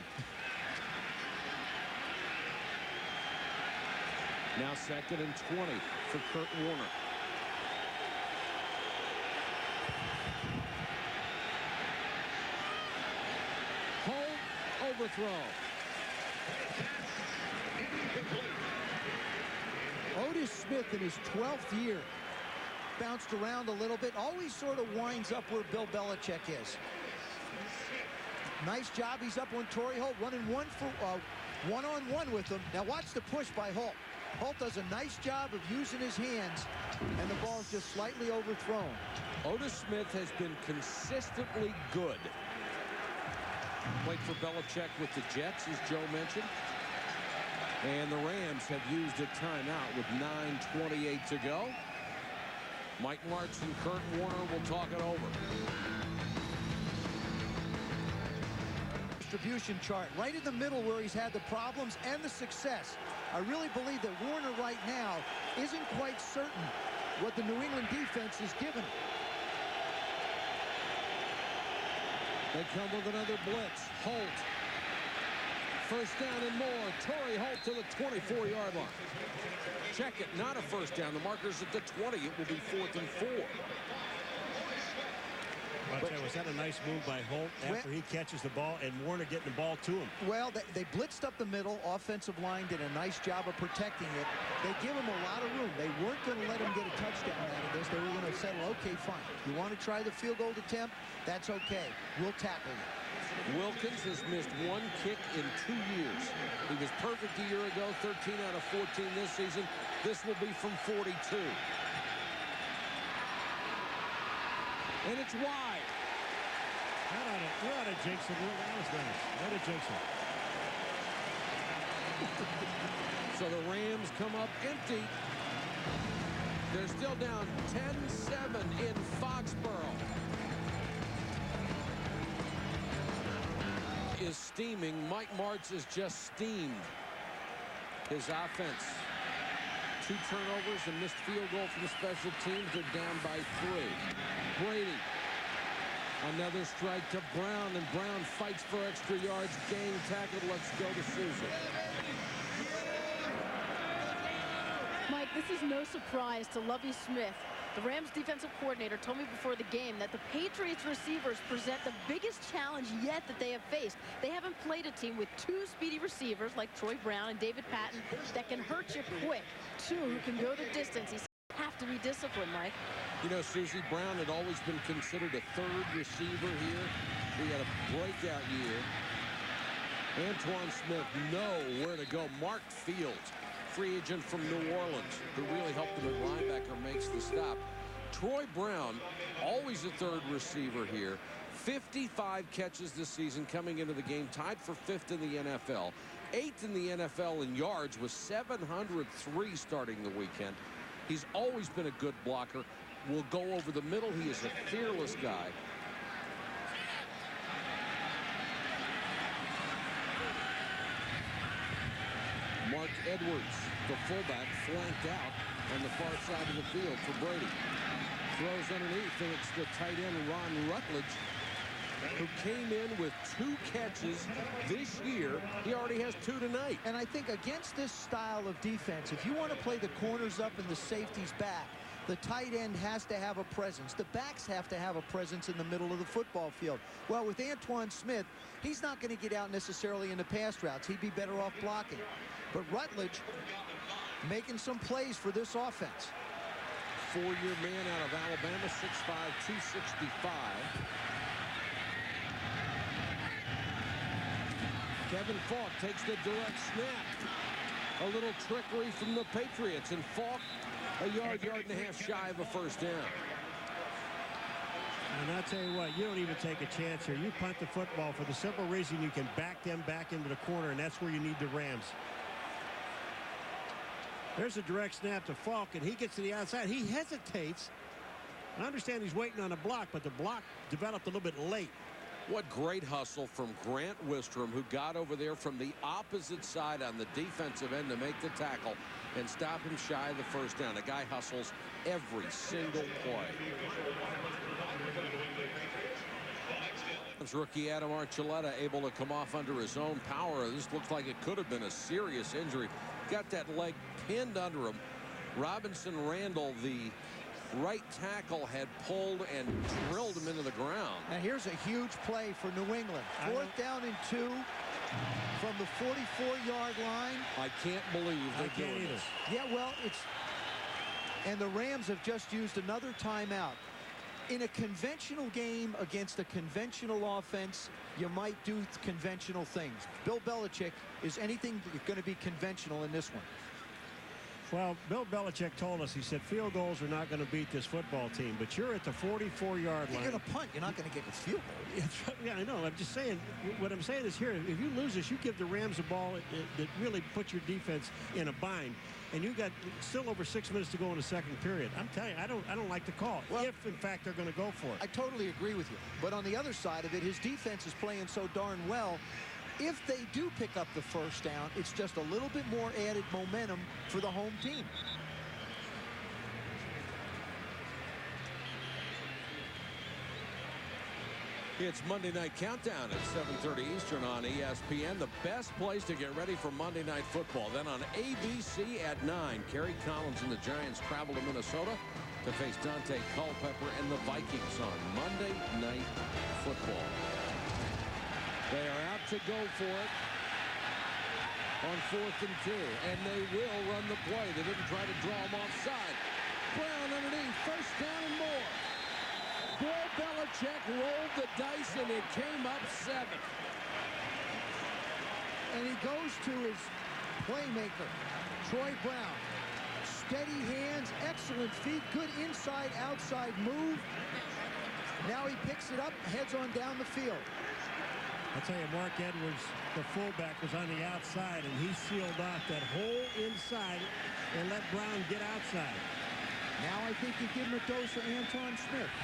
Now 2nd and 20 for Kurt Warner. Holt overthrow. Otis Smith in his 12th year bounced around a little bit, always sort of winds up where Bill Belichick is. Nice job. He's up on Torrey Holt, running one-on-one with him. Now watch the push by Holt. Holt does a nice job of using his hands, and the ball's just slightly overthrown. Otis Smith has been consistently good. Played for Belichick with the Jets, as Joe mentioned. And the Rams have used a timeout with 9:28 to go. Mike Martz and Kurt Warner will talk it over. Distribution chart right in the middle where he's had the problems and the success. I really believe that Warner right now isn't quite certain what the New England defense is given him. They come with another blitz. Holt. First down and more. Torrey Holt to the 24-yard line. Check it. Not a first down. The marker's at the 20. It will be 4th and 4. Was that a nice move by Holt after he catches the ball and Warner getting the ball to him? Well, they blitzed up the middle. Offensive line did a nice job of protecting it. They give him a lot of room. They weren't going to let him get a touchdown out of this. They were going to settle, okay, fine. You want to try the field goal attempt? That's okay. We'll tackle you. Wilkins has missed 1 kick in 2 years. He was perfect a year ago, 13 out of 14 this season. This will be from 42. And it's wide. You're out of Jason. That was nice. Out of Jason. So the Rams come up empty. They're still down 10-7 in Foxboro. Is steaming. Mike Martz is just steamed. His offense. 2 turnovers and missed field goal from the special teams. They're down by 3. Brady. Another strike to Brown, and Brown fights for extra yards. Gang tackled. Let's go to Sousa. Mike, this is no surprise to Lovie Smith. The Rams defensive coordinator told me before the game that the Patriots receivers present the biggest challenge yet that they have faced. They haven't played a team with two speedy receivers like Troy Brown and David Patton that can hurt you quick. Two who can go the distance. He said you have to be disciplined, Mike. You know, Susie, Brown had always been considered a third receiver here. He had a breakout year. Antoine Smith know where to go. Mark Fields, free agent from New Orleans, who really helped him at linebacker, makes the stop. Troy Brown, always a third receiver here. 55 catches this season coming into the game, tied for 5th in the NFL. 8th in the NFL in yards with 703 starting the weekend. He's always been a good blocker. Will go over the middle. He is a fearless guy. Mark Edwards, the fullback, flanked out on the far side of the field for Brady. Throws underneath, and it's the tight end Ron Rutledge, who came in with 2 catches this year. He already has 2 tonight. And I think against this style of defense, if you want to play the corners up and the safeties back, the tight end has to have a presence. The backs have to have a presence in the middle of the football field. Well, with Antoine Smith, he's not going to get out necessarily in the pass routes. He'd be better off blocking. But Rutledge making some plays for this offense. 4-year man out of Alabama, 6'5", 265. Kevin Falk takes the direct snap. A little trickery from the Patriots, and Falk a yard and a half shy of a first down. And I'll tell you what, you don't even take a chance here. You punt the football for the simple reason you can back them back into the corner, and that's where you need the Rams. There's a direct snap to Falk, and he gets to the outside. He hesitates. I understand he's waiting on a block, but the block developed a little bit late. What great hustle from Grant Wistrom, who got over there from the opposite side on the defensive end to make the tackle and stop him shy of the first down. The guy hustles every single play. Rookie Adam Archuleta able to come off under his own power. This looks like it could have been a serious injury. Got that leg pinned under him. Robinson Randall, the right tackle, had pulled and drilled him into the ground. And here's a huge play for New England. 4th down and 2 from the 44-yard line. I can't believe they're doing this. Yeah, well, and the Rams have just used another timeout. In a conventional game against a conventional offense, you might do conventional things. Bill Belichick is anything going to be conventional in this one. Well, Bill Belichick told us, he said, field goals are not going to beat this football team, but you're at the 44-yard line. You're going to punt. You're not going to get a field goal. Yeah, I know. I'm just saying, what I'm saying is here, if you lose this, you give the Rams a ball that really puts your defense in a bind, and you got still over 6 minutes to go in the second period. I'm telling you, I don't like the call, well, if, in fact, they're going to go for it. I totally agree with you. But on the other side of it, his defense is playing so darn well. If they do pick up the first down, it's just a little bit more added momentum for the home team. It's Monday Night Countdown at 7:30 Eastern on ESPN. The best place to get ready for Monday Night Football. Then on ABC at 9, Kerry Collins and the Giants travel to Minnesota to face Dante Culpepper and the Vikings on Monday Night Football. They are out to go for it on 4th and 2, and they will run the play. They didn't try to draw him offside. Brown underneath, first down and more. Bill Belichick rolled the dice, and it came up 7. And he goes to his playmaker, Troy Brown. Steady hands, excellent feet, good inside-outside move. Now he picks it up, heads on down the field. I'll tell you, Mark Edwards, the fullback, was on the outside, and he sealed off that whole inside and let Brown get outside. Now I think you give him a dose of Antoine Smith.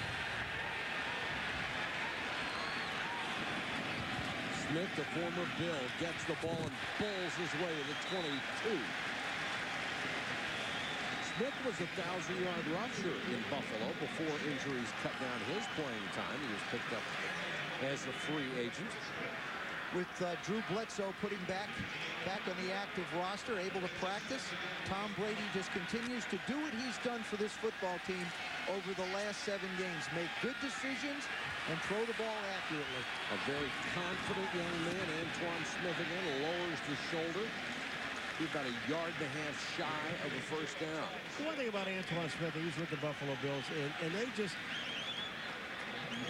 Smith, the former Bill, gets the ball and bowls his way to the 22. Smith was a 1,000-yard rusher in Buffalo before injuries cut down his playing time. He was picked up as a free agent. with Drew Bledsoe putting back on the active roster, able to practice. Tom Brady just continues to do what he's done for this football team over the last 7 games. Make good decisions and throw the ball accurately. A very confident young man, Antoine Smith again, lowers the shoulder. He's about 1.5 yards shy of the first down. The one thing about Antoine Smith, he was with the Buffalo Bills, and they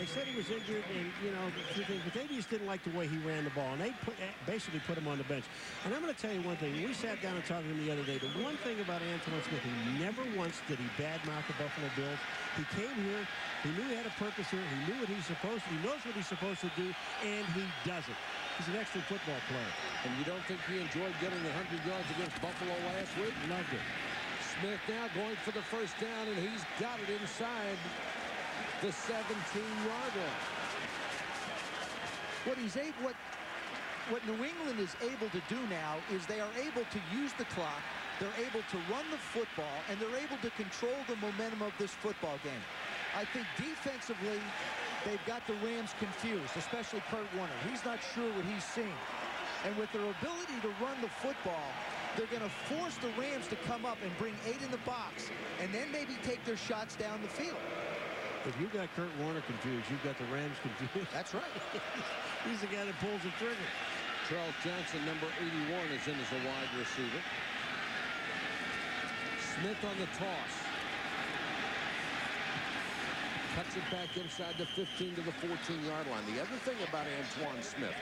said he was injured, and, you know, but they just didn't like the way he ran the ball, and they basically put him on the bench. And I'm going to tell you one thing. We sat down and talked to him the other day. The one thing about Antoine Smith, he never once did he badmouth the Buffalo Bills. He came here. He knew he had a purpose here. He knew what he's supposed to. He knows what he's supposed to do, and he does it. He's an excellent football player. And you don't think he enjoyed getting 100 yards against Buffalo last week? Loved it. Smith now going for the first down, and he's got it inside the 17-yard line. What New England is able to do now is they are able to use the clock, they're able to run the football, and they're able to control the momentum of this football game. I think defensively, they've got the Rams confused, especially Kurt Warner. He's not sure what he's seeing. And with their ability to run the football, they're going to force the Rams to come up and bring 8 in the box, and then maybe take their shots down the field. If you've got Kurt Warner confused, you've got the Rams confused. That's right. He's the guy that pulls the trigger. Charles Johnson, number 81, is in as a wide receiver. Smith on the toss. Cuts it back inside the 15 to the 14-yard line. The other thing about Antoine Smith,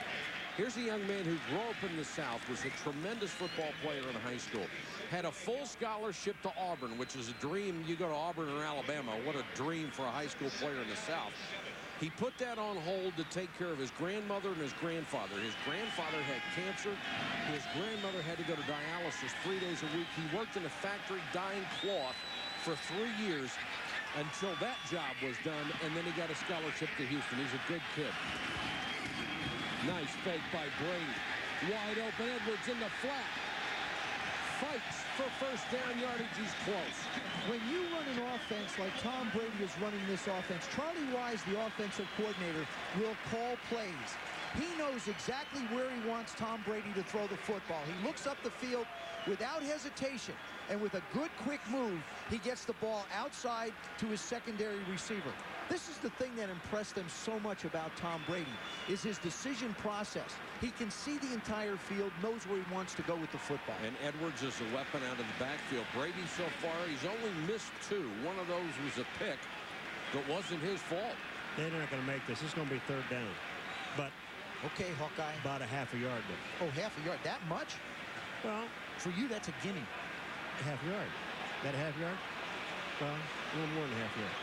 here's a young man who grew up in the South, was a tremendous football player in high school, had a full scholarship to Auburn, which is a dream. You go to Auburn or Alabama, what a dream for a high school player in the South. He put that on hold to take care of his grandmother and his grandfather. His grandfather had cancer. His grandmother had to go to dialysis 3 days a week. He worked in a factory dyeing cloth for 3 years until that job was done, and then he got a scholarship to Houston. He's a good kid. Nice fake by Brady. Wide open, Edwards in the flat. Fights for first down yardage. He's close. When you run an offense like Tom Brady is running this offense, Charlie Wise, the offensive coordinator, will call plays. He knows exactly where he wants Tom Brady to throw the football. He looks up the field without hesitation, and with a good, quick move, he gets the ball outside to his secondary receiver. This is the thing that impressed them so much about Tom Brady, is his decision process. He can see the entire field, knows where he wants to go with the football. And Edwards is a weapon out of the backfield. Brady so far, he's only missed 2. One of those was a pick that wasn't his fault. They're not going to make this. It's going to be third down. But okay, Hawkeye. About a half a yard. Oh, half a yard. That much? Well, for you, that's a gimme. Half yard. That a half yard? Well, a little more than a half yard.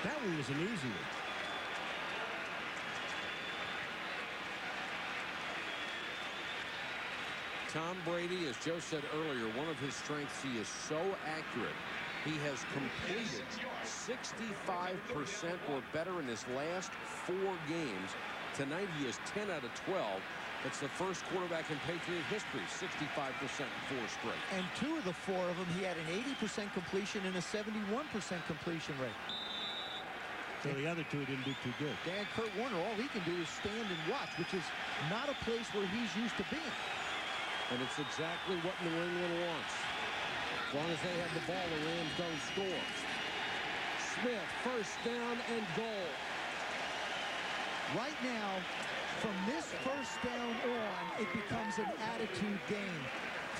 That one was an easy one. Tom Brady, as Joe said earlier, one of his strengths, he is so accurate. He has completed 65% or better in his last 4 games. Tonight he is 10 out of 12. It's the first quarterback in Patriot history, 65% in 4 straight. And 2 of the 4 of them, he had an 80% completion and a 71% completion rate. So the other 2 didn't do too good. Dan Kurt Warner, all he can do is stand and watch, which is not a place where he's used to being. And it's exactly what New England wants. As long as they have the ball, the Rams don't score. Smith, first down and goal. Right now, from this first down on, it becomes an attitude game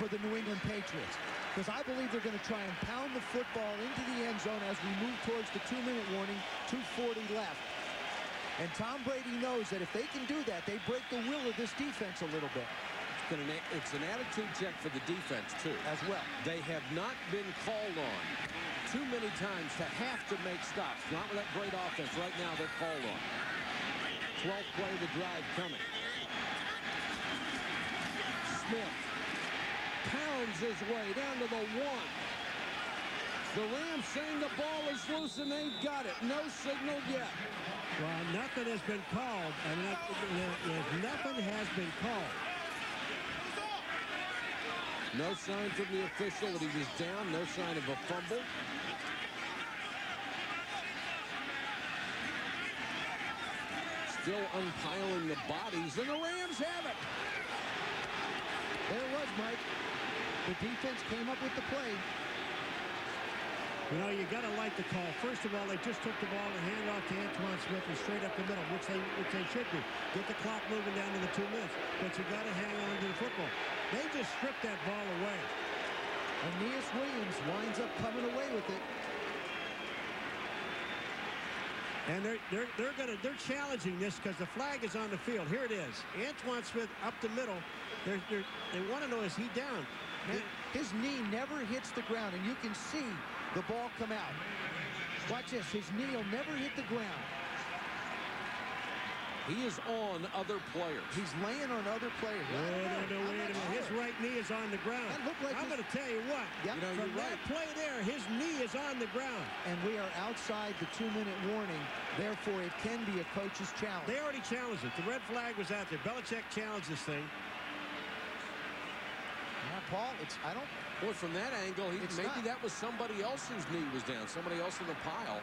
for the New England Patriots. Because I believe they're going to try and pound the football into the end zone as we move towards the 2-minute warning, 2:40 left. And Tom Brady knows that if they can do that, they break the will of this defense a little bit. It's an attitude check for the defense, too. As well. They have not been called on too many times to have to make stops. Not with that great offense. Right now, they're called on. 12th play of the drive coming. Smith pounds his way down to the 1. The Rams saying the ball is loose, and they've got it. No signal yet. Well, nothing has been called. I mean, nothing has been called. No sign from the official that he was down. No sign of a fumble. Still unpiling the bodies, and the Rams Rams have it. There it was, Mike. The defense came up with the play. You know, you got to like the call. First of all, they just took the ball and handed off to Antoine Smith and straight up the middle, which they should do. Get the clock moving down to the 2 minutes. But you got to hang on to the football. They just stripped that ball away. Aeneas Williams winds up coming away with it. And they're challenging this because the flag is on the field. Here it is. Antoine Smith up the middle. They want to know, is he down? His knee never hits the ground, and you can see the ball come out. Watch this. His knee will never hit the ground. He is on other players. He's laying on other players. No, wait a minute. His right knee is on the ground. That looked like I'm going to tell you what. Yep. You know, From that play there, his knee is on the ground. And we are outside the 2-minute warning. Therefore, it can be a coach's challenge. They already challenged it. The red flag was out there. Belichick challenged this thing. Now, Paul, Boy, from that angle, maybe that was somebody else whose knee was down, somebody else in the pile.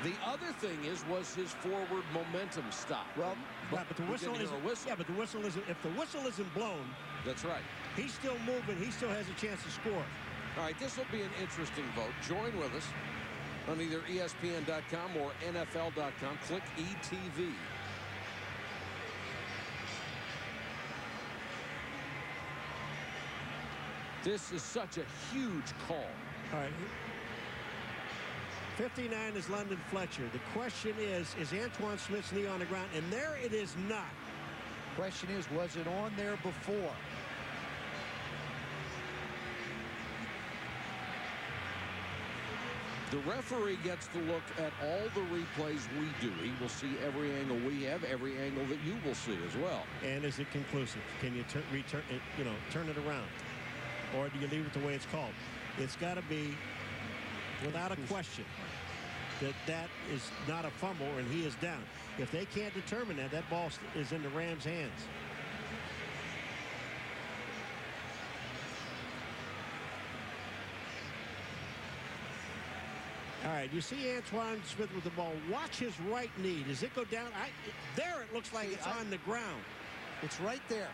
The other thing was his forward momentum stop. Well, but the whistle isn't. Whistle. Yeah, but the whistle isn't. If the whistle isn't blown, that's right. He's still moving. He still has a chance to score. All right, this will be an interesting vote. Join with us on either ESPN.com or NFL.com. Click ETV. This is such a huge call. All right. 59 is London Fletcher. The question is Antoine Smith's knee on the ground? And there it is not. Question is, was it on there before? The referee gets to look at all the replays we do. He will see every angle we have, every angle that you will see as well. And is it conclusive? Can you turn it around? Or do you leave it the way it's called? It's got to be, without a question, that is not a fumble and he is down. If they can't determine that, that ball is in the Rams' hands. All right, you see Antoine Smith with the ball. Watch his right knee. Does it go down? There it looks like it's on the ground. It's right there.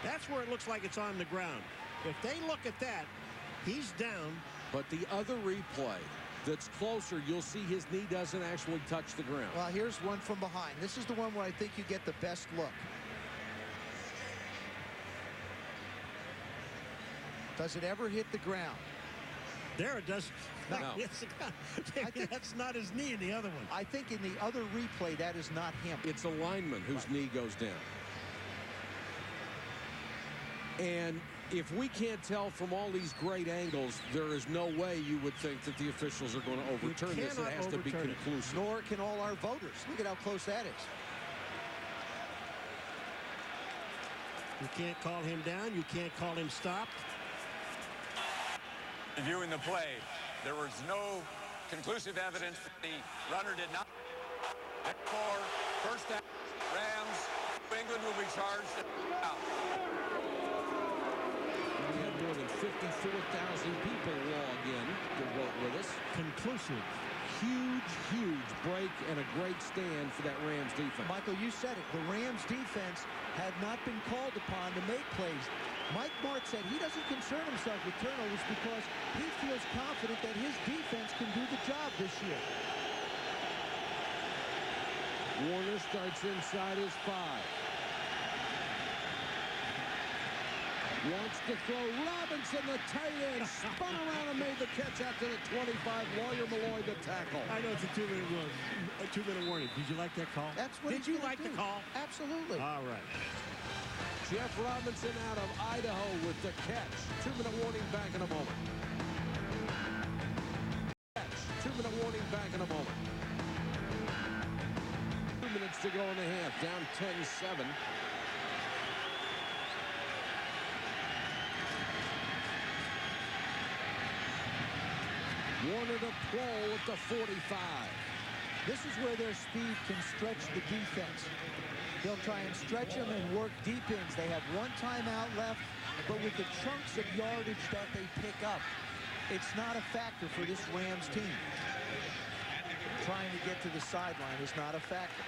That's where it looks like it's on the ground. If they look at that, he's down. But the other replay that's closer, you'll see his knee doesn't actually touch the ground. Well, here's one from behind. This is the one where I think you get the best look. Does it ever hit the ground? There it does. No. I think that's not his knee in the other one. I think in the other replay, that is not him. It's a lineman whose knee goes down. And if we can't tell from all these great angles, there is no way you would think that the officials are going to overturn this. It has to be conclusive. Nor can all our voters. Look at how close that is. You can't call him down. You can't call him stopped. Reviewing the play, there was no conclusive evidence that the runner did not. First down, Rams. England will be charged out. We had more than 54,000 people log in to vote with us. Conclusive. Huge break and a great stand for that Rams defense. Michael, you said it. The Rams defense had not been called upon to make plays. Mike Martz said he doesn't concern himself with turnovers because he feels confident that his defense can do the job this year. Warner starts inside his 5. Wants to throw. Robinson, the tight end, spun around and made the catch out to the 25. Lawyer Malloy, the tackle. I know it's a 2-minute warning. Did you like that call? That's what Did you like the call? Absolutely. All right. Jeff Robinson out of Idaho with the catch. 2-minute warning, back in a moment. 2-minute warning, back in a moment. 2 minutes to go in the half. Down 10-7. Warner to Pro at the 45. This is where their speed can stretch the defense. They'll try and stretch them and work deep ins. They have one timeout left, but with the chunks of yardage that they pick up, it's not a factor for this Rams team. Trying to get to the sideline is not a factor.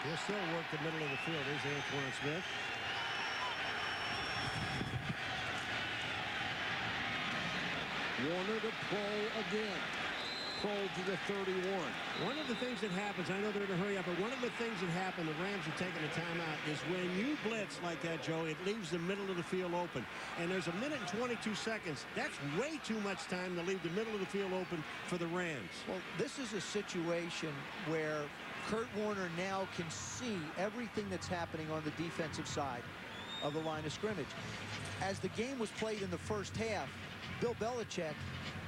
He'll still work the middle of the field. There's Antoine Smith. Warner to Pro again. Pro to the 31. One of the things that happens, I know they're in a hurry up, but one of the things that happen, the Rams are taking a timeout, is when you blitz like that, Joe, it leaves the middle of the field open. And there's a minute and 22 seconds. That's way too much time to leave the middle of the field open for the Rams. Well, this is a situation where Kurt Warner now can see everything that's happening on the defensive side of the line of scrimmage. As the game was played in the first half, Bill Belichick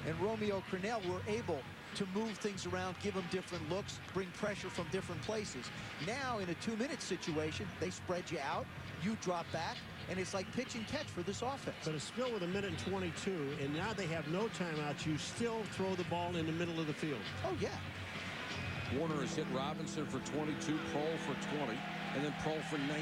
and Romeo Crennel were able to move things around, give them different looks, bring pressure from different places. Now, in a 2-minute situation, they spread you out, you drop back, and it's like pitch and catch for this offense. But it's still with a minute and 22, and now they have no timeouts. You still throw the ball in the middle of the field. Oh, yeah. Warner has hit Robinson for 22, Prohl for 20, and then Prohl for 19.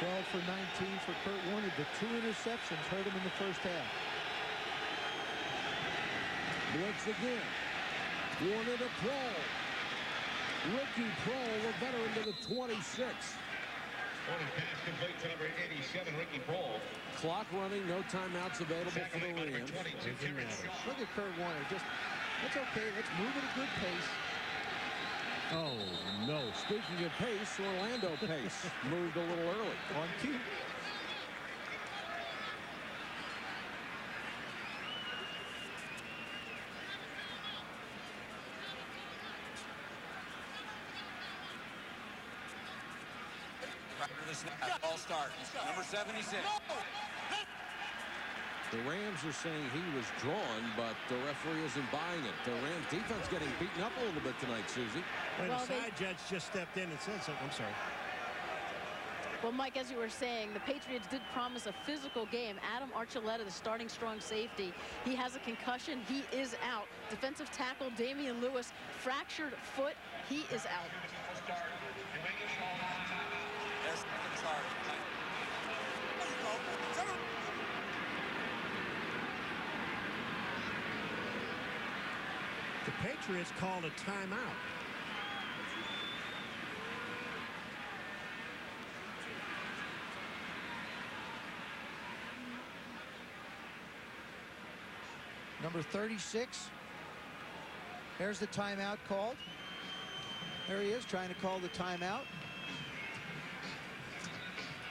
12 for 19 for Kurt Warner. The 2 interceptions hurt him in the first half. Blitz again. Warner to Prohl. Ricky Prohl, the veteran, to the 26. Pass complete to number 87, Ricky Prohl. Clock running, no timeouts available for the Rams. Look at Kurt Warner. That's okay. Let's move at a good pace. Oh, no. Speaking of pace, Orlando Pace moved a little early. On cue. The snap, ball start. Number 76. The Rams are saying he was drawn, but the referee isn't buying it. The Rams defense getting beaten up a little bit tonight, Susie. And the side judge just stepped in and said something. I'm sorry. Well, Mike, as you were saying, the Patriots did promise a physical game. Adam Archuleta, the starting strong safety, he has a concussion. He is out. Defensive tackle Damian Lewis, fractured foot. He is out. There's second charge. The Patriots called a timeout. Number 36. There's the timeout called. There he is trying to call the timeout.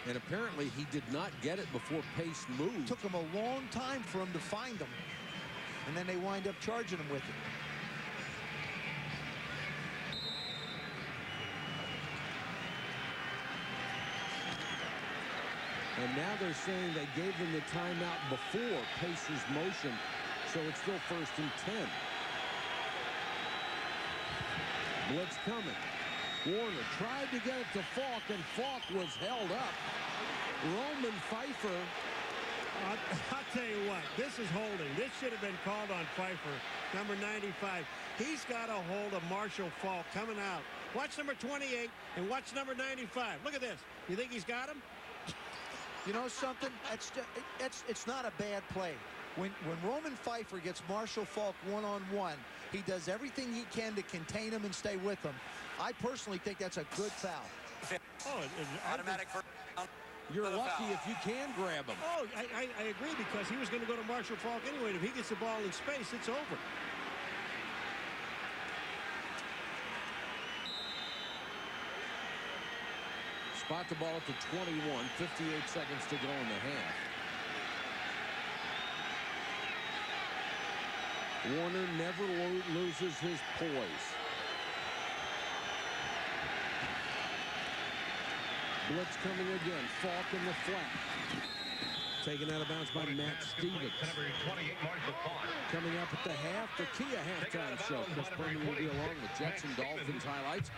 And apparently he did not get it before Pace moved. Took him a long time for him to find him. And then they wind up charging him with it. And now they're saying they gave them the timeout before Pace's motion, so it's still 1st and 10. Blitz coming. Warner tried to get it to Falk, and Falk was held up. Roman Pfeiffer. I'll tell you what, this is holding. This should have been called on Pfeiffer, number 95. He's got a hold of Marshall Falk coming out. Watch number 28 and watch number 95. Look at this. You think he's got him? You know something? It's not a bad play. When Roman Pfeiffer gets Marshall Falk one-on-one, he does everything he can to contain him and stay with him. I personally think that's a good foul. Oh, Automatic first down. You're lucky if you can grab him. Oh, I agree, because he was going to go to Marshall Falk anyway. And if he gets the ball in space, it's over. Spot the ball at the 21, 58 seconds to go in the half. Warner never loses his poise. Blitz coming again. Falk in the flat. Taken out of bounds by Matt Stevens. Coming up at the half, the Kia halftime show. Chris Berman will be along with Jets and Dolphins highlights.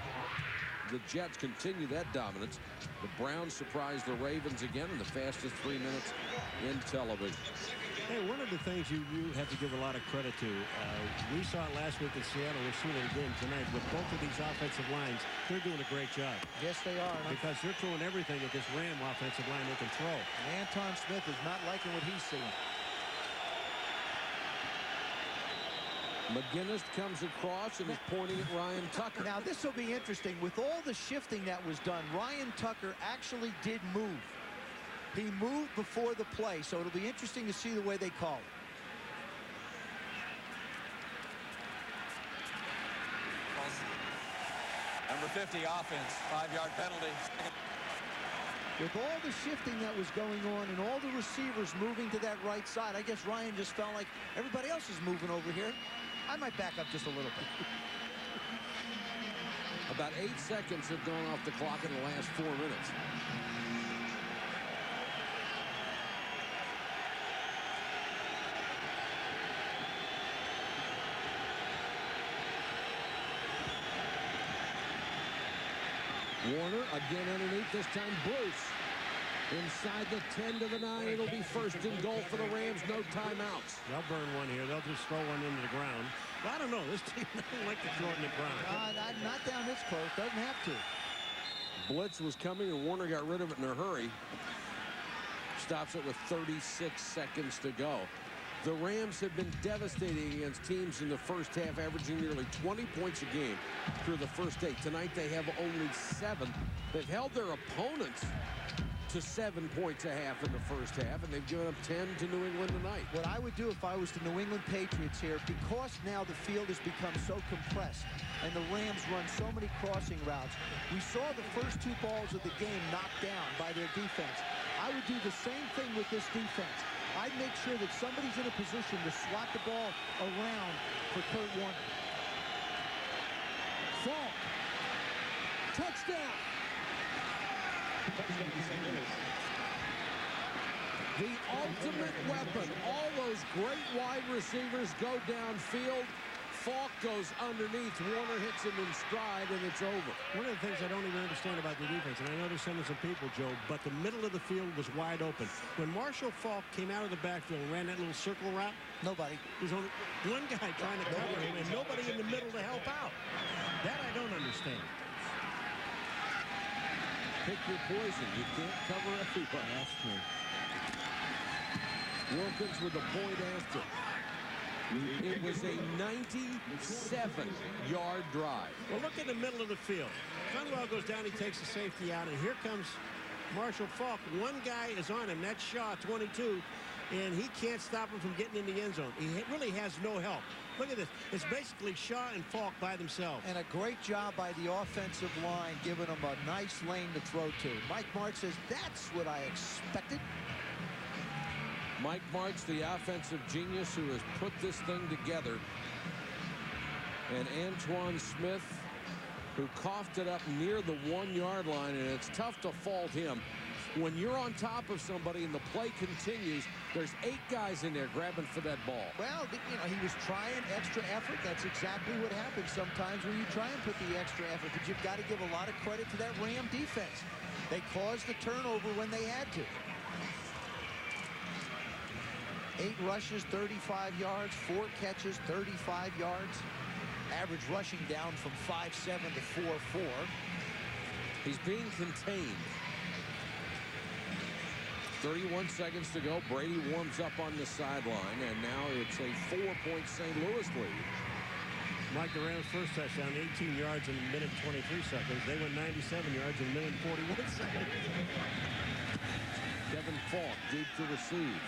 The Jets continue that dominance. The Browns surprised the Ravens again in the fastest 3 minutes in television. Hey, one of the things you have to give a lot of credit to, we saw it last week in Seattle. We're seeing it again tonight with both of these offensive lines. They're doing a great job. Yes, they are. Because they're throwing everything at this Ram offensive line they can throw. And Anton Smith is not liking what he's seeing. McGinnis comes across and is pointing at Ryan Tucker. Now, this will be interesting. With all the shifting that was done, Ryan Tucker actually did move. He moved before the play, so it'll be interesting to see the way they call it. Number 50 offense, 5-yard penalty. With all the shifting that was going on and all the receivers moving to that right side, I guess Ryan just felt like everybody else is moving over here. I might back up just a little bit. About 8 seconds have gone off the clock in the last 4 minutes. Warner again underneath, this time Bruce. Inside the 10 to the 9, it'll be first and goal for the Rams, no timeouts. They'll burn one here. They'll just throw one into the ground. Well, I don't know. This team doesn't like to throw it in the ground. Not down this close. Doesn't have to. Blitz was coming, and Warner got rid of it in a hurry. Stops it with 36 seconds to go. The Rams have been devastating against teams in the first half, averaging nearly 20 points a game through the first 8. Tonight they have only 7. They've held their opponents to 7 points a half in the first half, and they've given up 10 to New England tonight. What I would do if I was the New England Patriots here, because now the field has become so compressed and the Rams run so many crossing routes, we saw the first 2 balls of the game knocked down by their defense. I would do the same thing with this defense. I'd make sure that somebody's in a position to swat the ball around for Kurt Warner. Falk. Touchdown. The ultimate weapon. All those great wide receivers go downfield. Falk goes underneath. Warner hits him in stride, and it's over. One of the things I don't even understand about the defense, and I know there's some people, Joe, but the middle of the field was wide open. When Marshall Falk came out of the backfield and ran that little circle route, nobody. There's only one guy trying to cover him, and nobody in the middle to help out. That I don't understand. Pick your poison. You can't cover everybody. That's true. Wilkins with a point after. It was a 97-yard drive. Well, look in the middle of the field. Conwell goes down, he takes the safety out, and here comes Marshall Falk. One guy is on him, that's Shaw, 22, and he can't stop him from getting in the end zone. He really has no help. Look at this. It's basically Shaw and Falk by themselves. And a great job by the offensive line, giving them a nice lane to throw to. Mike Martz says, that's what I expected. Mike Martz, the offensive genius who has put this thing together. And Antoine Smith, who coughed it up near the 1-yard line, and it's tough to fault him. When you're on top of somebody and the play continues, there's 8 guys in there grabbing for that ball. Well, you know, he was trying extra effort. That's exactly what happens sometimes when you try and put the extra effort. But you've got to give a lot of credit to that Ram defense. They caused the turnover when they had to. 8 rushes, 35 yards, 4 catches, 35 yards. Average rushing down from 5.7 to 4.4. He's being contained. 31 seconds to go. Brady warms up on the sideline, and now it's a 4-point St. Louis lead. Mike, the Rams' first touchdown, 18 yards in a minute 23 seconds. They went 97 yards in a minute 41 seconds. Kevin Falk deep to receive.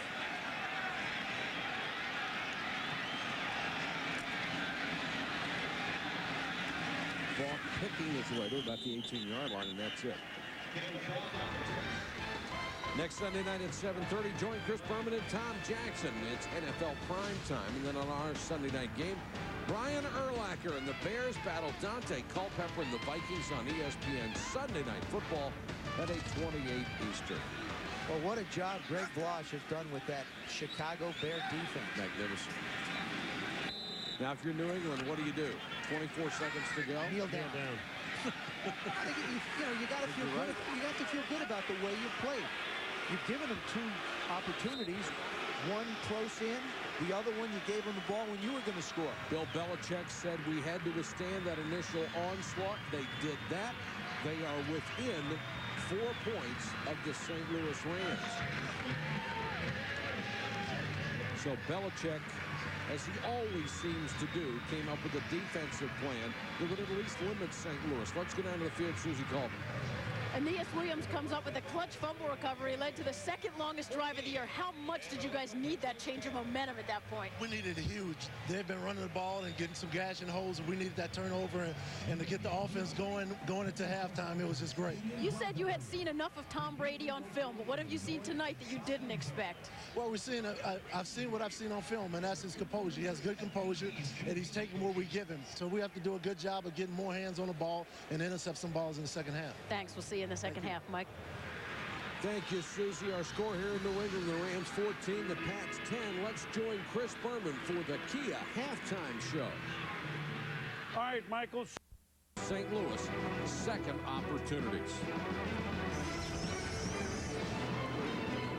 Falk picking his way to about the 18-yard line, and that's it. Next Sunday night at 7:30, join Chris Berman and Tom Jackson. It's NFL prime time. And then on our Sunday night game, Brian Urlacher and the Bears battle Dante Culpepper and the Vikings on ESPN Sunday Night Football at 8:28 Eastern. Well, what a job Greg Blosh has done with that Chicago Bear defense. Magnificent. Now, if you're New England, what do you do? 24 seconds to go. Kneel down. I think you got to feel good. You got to feel good about the way you played. You've given them 2 opportunities. One close in. The other one, you gave them the ball when you were going to score. Bill Belichick said we had to withstand that initial onslaught. They did that. They are within 4 points of the St. Louis Rams. So Belichick, as he always seems to do, came up with a defensive plan that would at least limit St. Louis. Let's go down to the field, Susie Colvin. Aeneas Williams comes up with a clutch fumble recovery, led to the 2nd longest drive of the year. How much did you guys need that change of momentum at that point? We needed a huge. They've been running the ball and getting some gashing holes, and we needed that turnover and to get the offense going into halftime. It was just great. You said you had seen enough of Tom Brady on film, but what have you seen tonight that you didn't expect? Well, I've seen what I've seen on film, and that's his composure. He has good composure, and he's taking what we give him. So we have to do a good job of getting more hands on the ball and intercept some balls in the second half. Thanks. We'll see you in the second half, Mike. Thank you, Susie. Our score here in New England, the Rams 14, the Pats 10. Let's join Chris Berman for the Kia halftime show. All right, Michael. St. Louis, 2nd opportunities.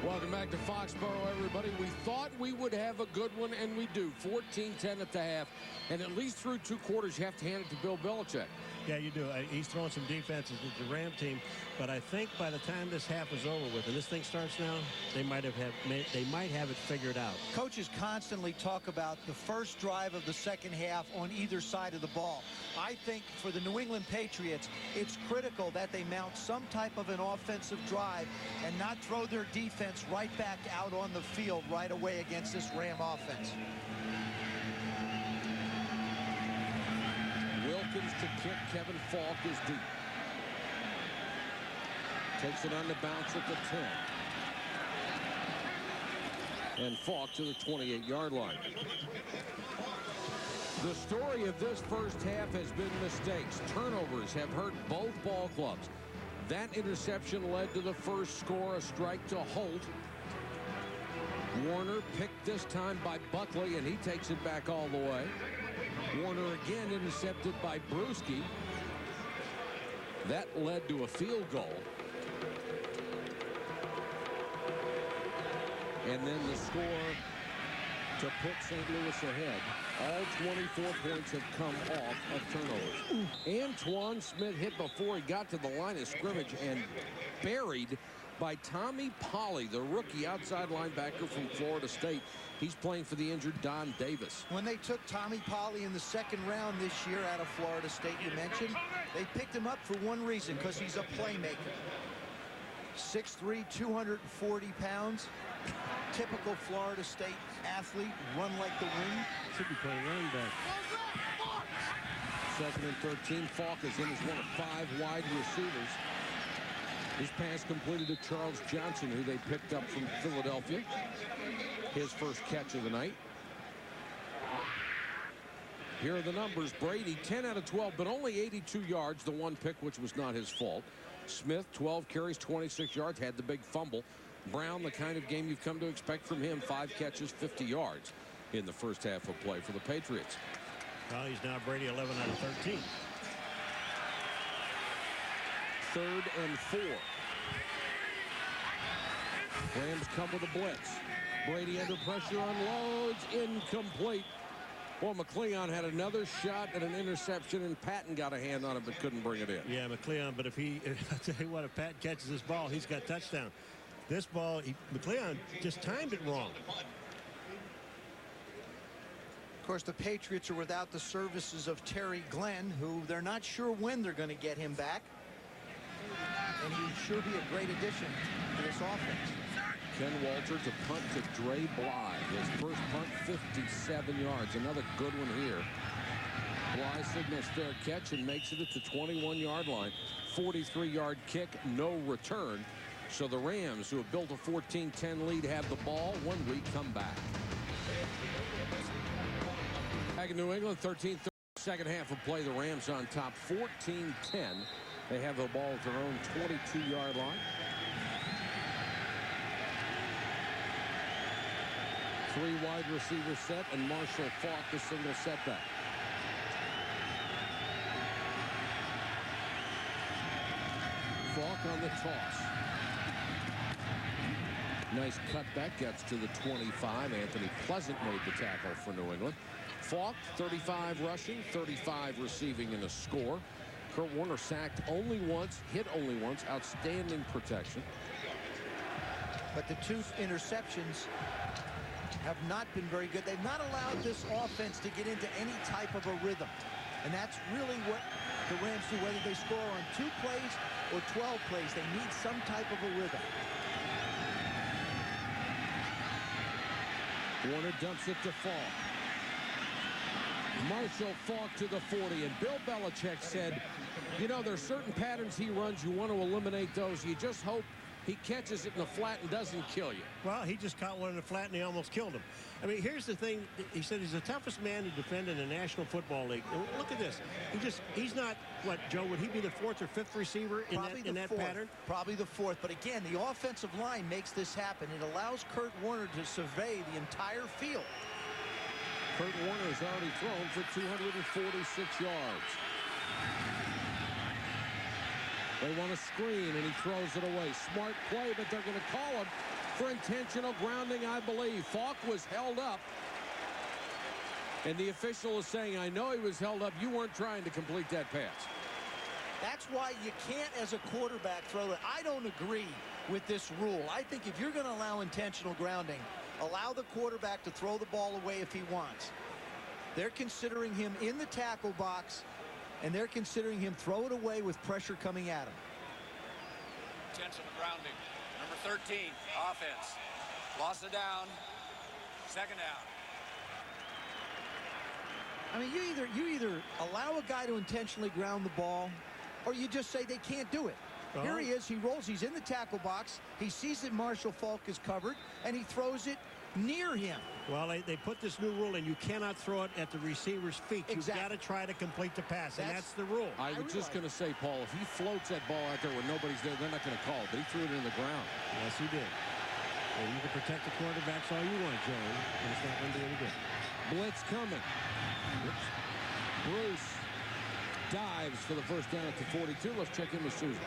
Welcome back to Foxboro, everybody. We thought we would have a good one, and we do. 14-10 at the half, and at least through 2 quarters, you have to hand it to Bill Belichick. Yeah, you do. He's throwing some defenses with the Ram team, but I think by the time this half is over with and this thing starts now, they might have it figured out. Coaches constantly talk about the first drive of the second half on either side of the ball. I think for the New England Patriots, it's critical that they mount some type of an offensive drive and not throw their defense right back out on the field right away against this Ram offense. Wilkins to kick. Kevin Falk is deep. Takes it on the bounce at the 10. And Falk to the 28-yard line. The story of this first half has been mistakes. Turnovers have hurt both ball clubs. That interception led to the first score, a strike to Holt. Warner picked this time by Buckley, and he takes it back all the way. Warner again intercepted by Brewski. That led to a field goal. And then the score to put St. Louis ahead. All 24 points have come off of turnovers. Antoine Smith hit before he got to the line of scrimmage and buried by Tommy Polley, the rookie outside linebacker from Florida State. He's playing for the injured Don Davis. When they took Tommy Polley in the 2nd round this year out of Florida State, you mentioned, they picked him up for one reason, because he's a playmaker. 6'3", 240 pounds. Typical Florida State athlete, run like the wind. Should be playing running back. 2nd and 13. Falk is in as one of 5 wide receivers. His pass completed to Charles Johnson, who they picked up from Philadelphia. His first catch of the night. Here are the numbers. Brady, 10 out of 12, but only 82 yards. The one pick, which was not his fault. Smith, 12 carries, 26 yards, had the big fumble. Brown, the kind of game you've come to expect from him, 5 catches, 50 yards in the first half of play for the Patriots. Well, he's now Brady 11 out of 13. 3rd and 4. Rams come with a blitz. Brady under pressure, unloads, incomplete. Well, McLeon had another shot at an interception, and Patton got a hand on it but couldn't bring it in. Yeah, McLeon, but I tell you what, if Patton catches this ball, he's got touchdown. This ball, McLeon just timed it wrong. Of course, the Patriots are without the services of Terry Glenn, who they're not sure when they're going to get him back. And he'd sure be a great addition to this offense. Ken Walter to punt to Dre Bly. His first punt, 57 yards. Another good one here. Bly signals fair catch and makes it at the 21-yard line. 43-yard kick, no return. So the Rams, who have built a 14-10 lead, have the ball. 1 week come back. Back in New England, 13-30, second half of play. The Rams on top, 14-10. They have the ball at their own 22-yard line. 3 wide receiver set, and Marshall Faulk the single setback. Falk on the toss. Nice cutback, gets to the 25. Anthony Pleasant made the tackle for New England. Falk, 35 rushing, 35 receiving in a score. Kurt Warner sacked only once, hit only once. Outstanding protection. But the 2 interceptions have not been very good. They've not allowed this offense to get into any type of a rhythm. And that's really what the Rams do, whether they score on 2 plays or 12 plays. They need some type of a rhythm. Warner dumps it to Falk. Marshall Falk to the 40. And Bill Belichick said, you know, there's certain patterns he runs. You want to eliminate those. You just hope he catches it in the flat and doesn't kill you. Well, he just caught one in the flat and he almost killed him. I mean, here's the thing. He said he's the toughest man to defend in the National Football League. And look at this. He's not, what, Joe, would he be the 4th or 5th receiver in that pattern? Probably the 4th. But again, the offensive line makes this happen. It allows Kurt Warner to survey the entire field. Kurt Warner has already thrown for 246 yards. They want a screen, and he throws it away. Smart play, but they're going to call him for intentional grounding, I believe. Falk was held up. And the official is saying, I know he was held up. You weren't trying to complete that pass. That's why you can't, as a quarterback, throw it. I don't agree with this rule. I think if you're going to allow intentional grounding, allow the quarterback to throw the ball away if he wants. They're considering him in the tackle box, and they're considering him throw it away with pressure coming at him. Intentional grounding. Number 13, offense. Lost it down. 2nd down. I mean, you either allow a guy to intentionally ground the ball, or you just say they can't do it. Here he is. He rolls. He's in the tackle box. He sees that Marshall Falk is covered, and he throws it near him. Well, they put this new rule in. You cannot throw it at the receiver's feet. Exactly. You've got to try to complete the pass, and that's the rule. I was just going to say, Paul, if he floats that ball out there where nobody's there, they're not going to call it. But he threw it in the ground. Yes, he did. Well, you can protect the quarterbacks all you want, Joe, and it's not going to do any good. Blitz coming. Oops. Bruce dives for the first down at the 42. Let's check in with Susan.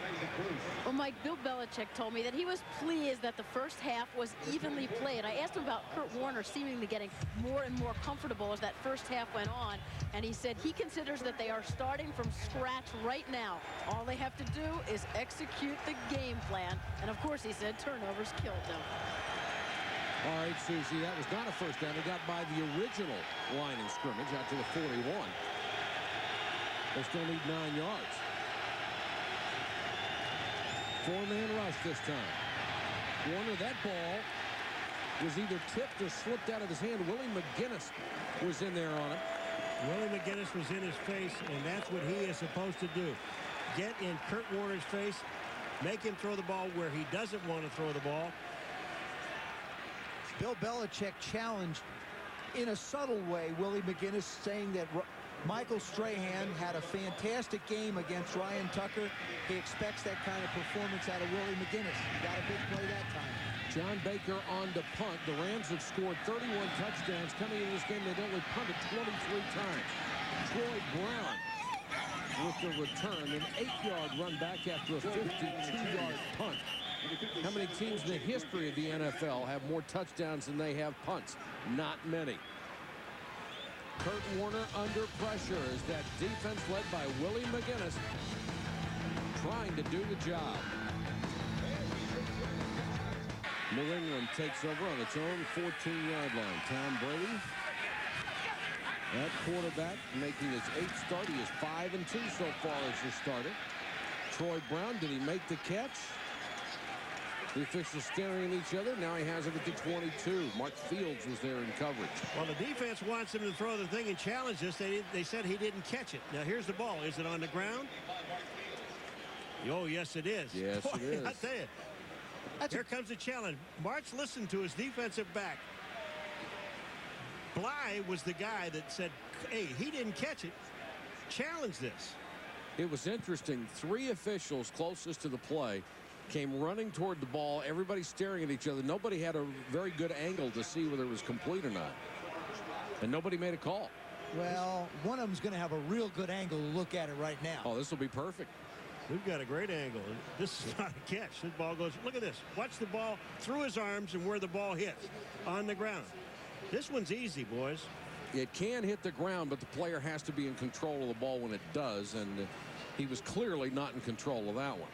Well, Mike, Bill Belichick told me that he was pleased that the first half was evenly played. I asked him about Kurt Warner seemingly getting more and more comfortable as that first half went on, and he said he considers that they are starting from scratch right now. All they have to do is execute the game plan, and of course, he said turnovers killed them. All right, Susie, that was not a first down. They got by the original line in scrimmage out to the 41. They still need 9 yards. 4-man rush this time. Warner, that ball was either tipped or slipped out of his hand. Willie McGinnis was in there on it. Willie McGinnis was in his face, and that's what he is supposed to do. Get in Kurt Warner's face, make him throw the ball where he doesn't want to throw the ball. Bill Belichick challenged in a subtle way Willie McGinnis, saying that Michael Strahan had a fantastic game against Ryan Tucker. He expects that kind of performance out of Willie McGinnis. He got a big play that time. John Baker on to punt. The Rams have scored 31 touchdowns. Coming into this game, they'd only punted 23 times. Troy Brown with the return, an 8-yard run back after a 52-yard punt. How many teams in the history of the NFL have more touchdowns than they have punts? Not many. Kurt Warner under pressure as that defense led by Willie McGinnis trying to do the job. New England takes over on its own 14-yard line. Tom Brady, that quarterback, making his 8th start. He is 5-2 so far as a starter. Troy Brown, did he make the catch? The officials staring at each other. Now he has it at the 22. Mark Fields was there in coverage. Well, the defense wants him to throw the thing and challenge this. They said he didn't catch it. Now, here's the ball. Is it on the ground? Oh, yes, it is. Yes, Boy, it is. I tell you. Here comes the challenge. March listened to his defensive back. Bly was the guy that said, hey, he didn't catch it. Challenge this. It was interesting. 3 officials closest to the play came running toward the ball. Everybody staring at each other. Nobody had a very good angle to see whether it was complete or not. And nobody made a call. Well, one of them's going to have a real good angle to look at it right now. Oh, this will be perfect. We've got a great angle. This is not a catch. This ball goes, look at this. Watch the ball through his arms and where the ball hits on the ground. This one's easy, boys. It can hit the ground, but the player has to be in control of the ball when it does, and he was clearly not in control of that one.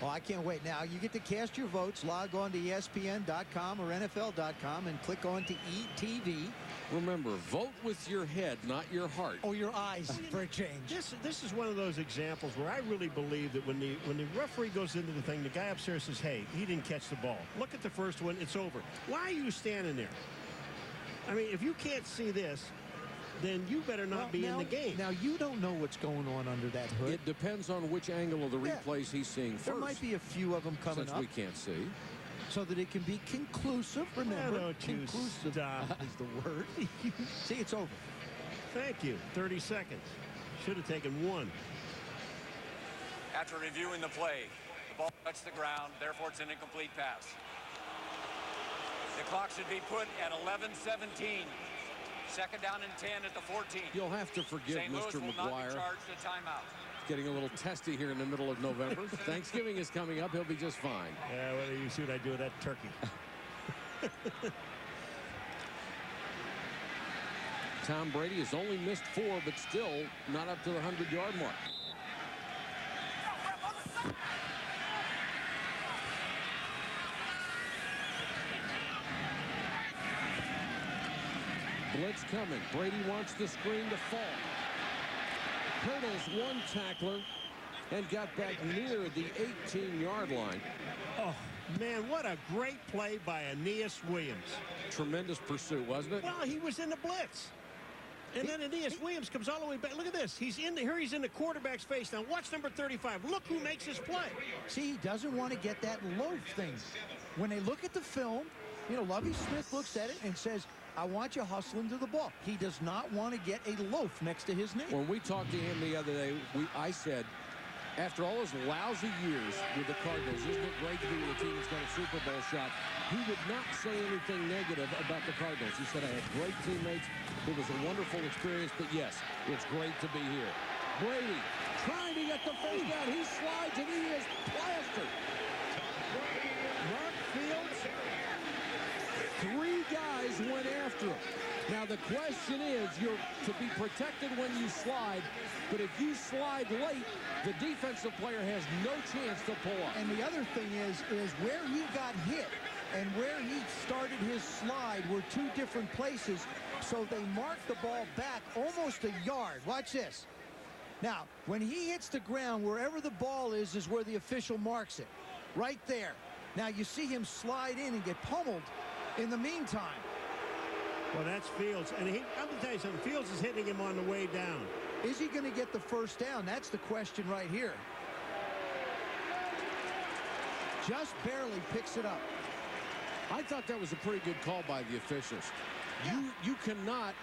Well, I can't wait. Now, you get to cast your votes. Log on to ESPN.com or NFL.com and click on to ETV. Remember, vote with your head, not your heart. Or your eyes, for a change. This is one of those examples where I really believe that when the referee goes into the thing, the guy upstairs says, hey, he didn't catch the ball. Look at the first one. It's over. Why are you standing there? I mean, if you can't see this, then you better not be in the game. Now, you don't know what's going on under that hood. It depends on which angle of the replays he's seeing first. There might be a few of them coming since up. we can't see. So that it can be conclusive. Remember, conclusive is the word. See, it's over. Thank you. 30 seconds. Should have taken one. After reviewing the play, the ball touched the ground, therefore it's an incomplete pass. The clock should be put at 11:17. Second down and 10 at the 14. You'll have to forgive St. Louis Mr. will not McGuire. be charged a timeout. Getting a little testy here in the middle of November. Thanksgiving is coming up. He'll be just fine. Yeah, well, you see what I do with that turkey. Tom Brady has only missed 4, but still not up to the 100-yard mark. Blitz coming. Brady wants the screen to fall. Hurdles one tackler and got back near the 18-yard line. Oh, man, what a great play by Aeneas Williams. Tremendous pursuit, wasn't it? Well, he was in the blitz. And then Aeneas Williams comes all the way back. Look at this. He's in the quarterback's face. Now watch number 35. Look who makes this play. See, he doesn't want to get that loaf thing. When they look at the film, you know, Lovie Smith looks at it and says, I want you hustling to the ball. He does not want to get a loaf next to his name. When we talked to him the other day, I said, after all his lousy years with the Cardinals, isn't it great to be with a team that's got a Super Bowl shot? He would not say anything negative about the Cardinals. He said, I had great teammates. It was a wonderful experience, but yes, it's great to be here. Brady trying to get the first down. He slides and he is plastered. Mark Fields. 3 guys went after him. Now the question is, you're to be protected when you slide, but if you slide late, the defensive player has no chance to pull up. And the other thing is where he got hit and where he started his slide were 2 different places, so they marked the ball back almost a yard. Watch this. Now, when he hits the ground, wherever the ball is where the official marks it. Right there. Now, you see him slide in and get pummeled in the meantime. Well, that's Fields. And I'm going to tell you something. Fields is hitting him on the way down. Is he going to get the first down? That's the question right here. Just barely picks it up. I thought that was a pretty good call by the officials. Yeah. You cannot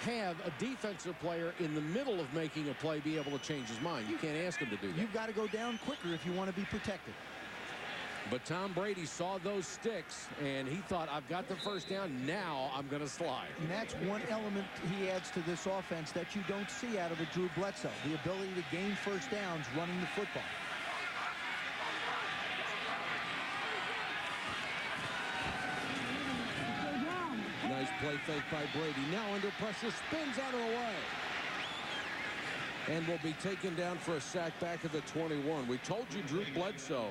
have a defensive player in the middle of making a play be able to change his mind. You can't ask him to do that. You've got to go down quicker if you want to be protected. But Tom Brady saw those sticks, and he thought, I've got the first down, now I'm going to slide. And that's one element he adds to this offense that you don't see out of a Drew Bledsoe, the ability to gain first downs running the football. Nice play fake by Brady. Now under pressure, spins out of the way. And will be taken down for a sack back at the 21. We told you Drew Bledsoe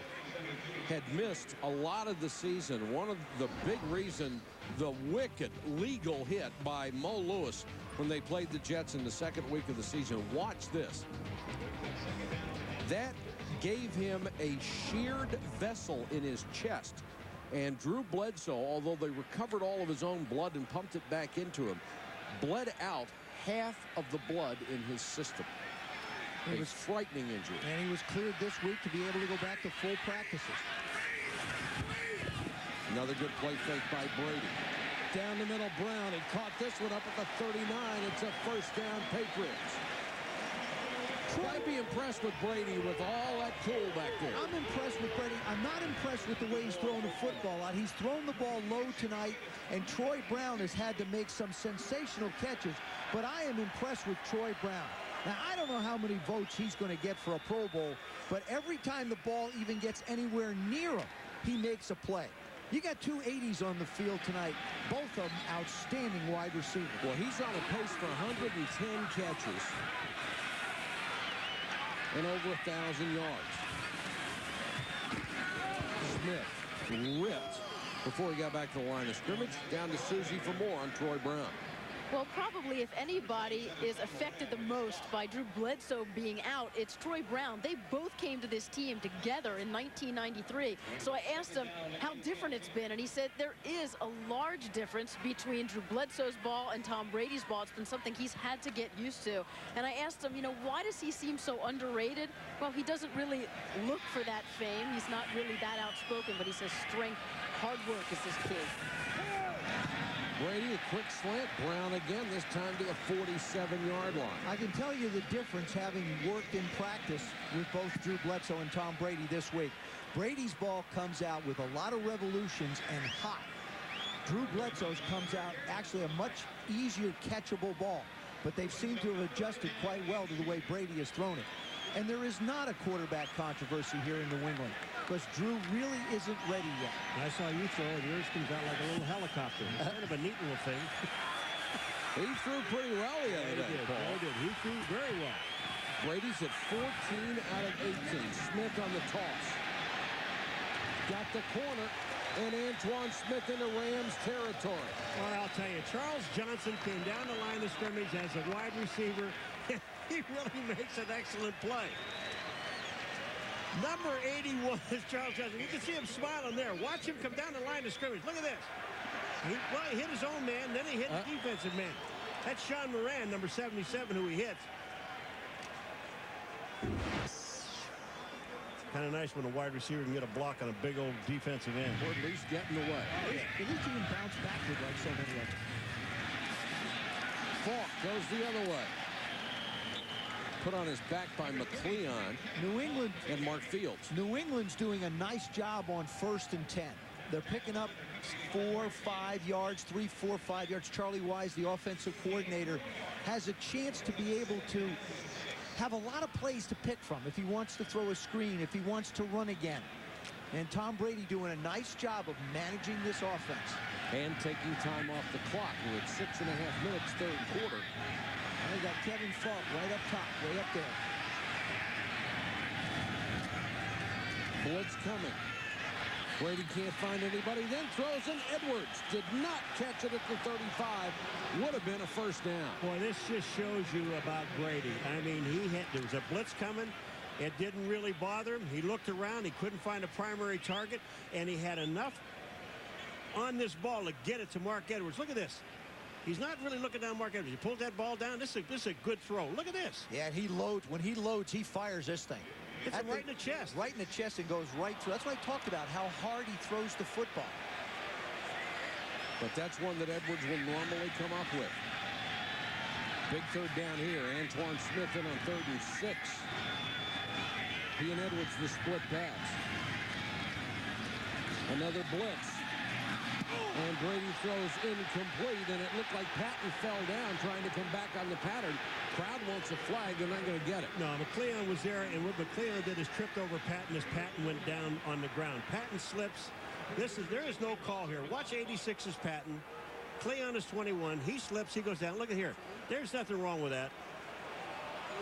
had missed a lot of the season. One of the big reason, the wicked legal hit by Mo Lewis when they played the Jets in the second week of the season. Watch this. That gave him a sheared vessel in his chest. And Drew Bledsoe, although they recovered all of his own blood and pumped it back into him, bled out half of the blood in his system. It was a frightening injury. And he was cleared this week to be able to go back to full practices. Another good play fake by Brady. Down the middle, Brown. He caught this one up at the 39. It's a first down, Patriots. Try to be impressed with Brady with all that cool back there. I'm impressed with Brady. I'm not impressed with the way he's throwing the football out. He's thrown the ball low tonight, and Troy Brown has had to make some sensational catches. But I am impressed with Troy Brown. Now, I don't know how many votes he's going to get for a Pro Bowl, but every time the ball even gets anywhere near him, he makes a play. You got two 80s on the field tonight, both of them outstanding wide receivers. Well, he's on a pace for 110 catches and over 1,000 yards. Smith ripped before he got back to the line of scrimmage. Down to Susie for more on Troy Brown. Well, probably if anybody is affected the most by Drew Bledsoe being out, it's Troy Brown. They both came to this team together in 1993. So I asked him how different it's been, and he said there is a large difference between Drew Bledsoe's ball and Tom Brady's ball. It's been something he's had to get used to. And I asked him, you know, why does he seem so underrated? Well, he doesn't really look for that fame. He's not really that outspoken, but he says strength, hard work is his key. Brady, a quick slant. Brown again, this time to the 47-yard line. I can tell you the difference having worked in practice with both Drew Bledsoe and Tom Brady this week. Brady's ball comes out with a lot of revolutions and hot. Drew Bledsoe's comes out actually a much easier catchable ball, but they've seemed to have adjusted quite well to the way Brady has thrown it. And there is not a quarterback controversy here in New England because Drew really isn't ready yet. I saw you throw it. Yours comes out like a little helicopter. It's kind of a neat little thing. He threw pretty well the other day, Paul. He did. He threw very well. Brady's at 14 out of 18. Smith on the toss. Got the corner, and Antoine Smith into Rams territory. Well, I'll tell you, Charles Johnson came down the line of scrimmage as a wide receiver. He really makes an excellent play. Number 81 is Charles Johnson. You can see him smiling there. Watch him come down the line of scrimmage. Look at this. He hit his own man, then he hit the defensive man. That's Sean Moran, number 77, who he hits. Kind of nice when a wide receiver can get a block on a big old defensive end. Or at least get in the way. At least he can bounce backward like so many others. Falk goes the other way. Put on his back by McLeon. New England and Mark Fields. New England's doing a nice job on 1st and 10. They're picking up 4, 5 yards, 3, 4, 5 yards. Charlie Wise, the offensive coordinator, has a chance to be able to have a lot of plays to pick from if he wants to throw a screen, if he wants to run again. And Tom Brady doing a nice job of managing this offense. And taking time off the clock. We're at 6.5 minutes, third quarter. They got Kevin Falk right up top, way up there. Blitz coming. Brady can't find anybody, then throws in Edwards. Did not catch it at the 35. Would have been a first down. Boy, this just shows you about Brady. I mean, there was a blitz coming. It didn't really bother him. He looked around. He couldn't find a primary target, and he had enough on this ball to get it to Mark Edwards. Look at this. He's not really looking down Mark Edwards. He pulled that ball down. This is a good throw. Look at this. Yeah, and he loads. When he loads, he fires this thing. Hits him right in the chest. Right in the chest and goes right through. That's what I talked about, how hard he throws the football. But that's one that Edwards will normally come up with. Big third down here. Antoine Smith in on 3rd and 6. He and Edwards the split pass. Another blitz. And Brady throws incomplete, and it looked like Patton fell down trying to come back on the pattern. Crowd wants a flag. They're not going to get it. No, McLeon was there, and what McLeon did is tripped over Patton as Patton went down on the ground. Patton slips. There is no call here. Watch 86's Patton. Cleon is 21. He slips. He goes down. Look at here. There's nothing wrong with that.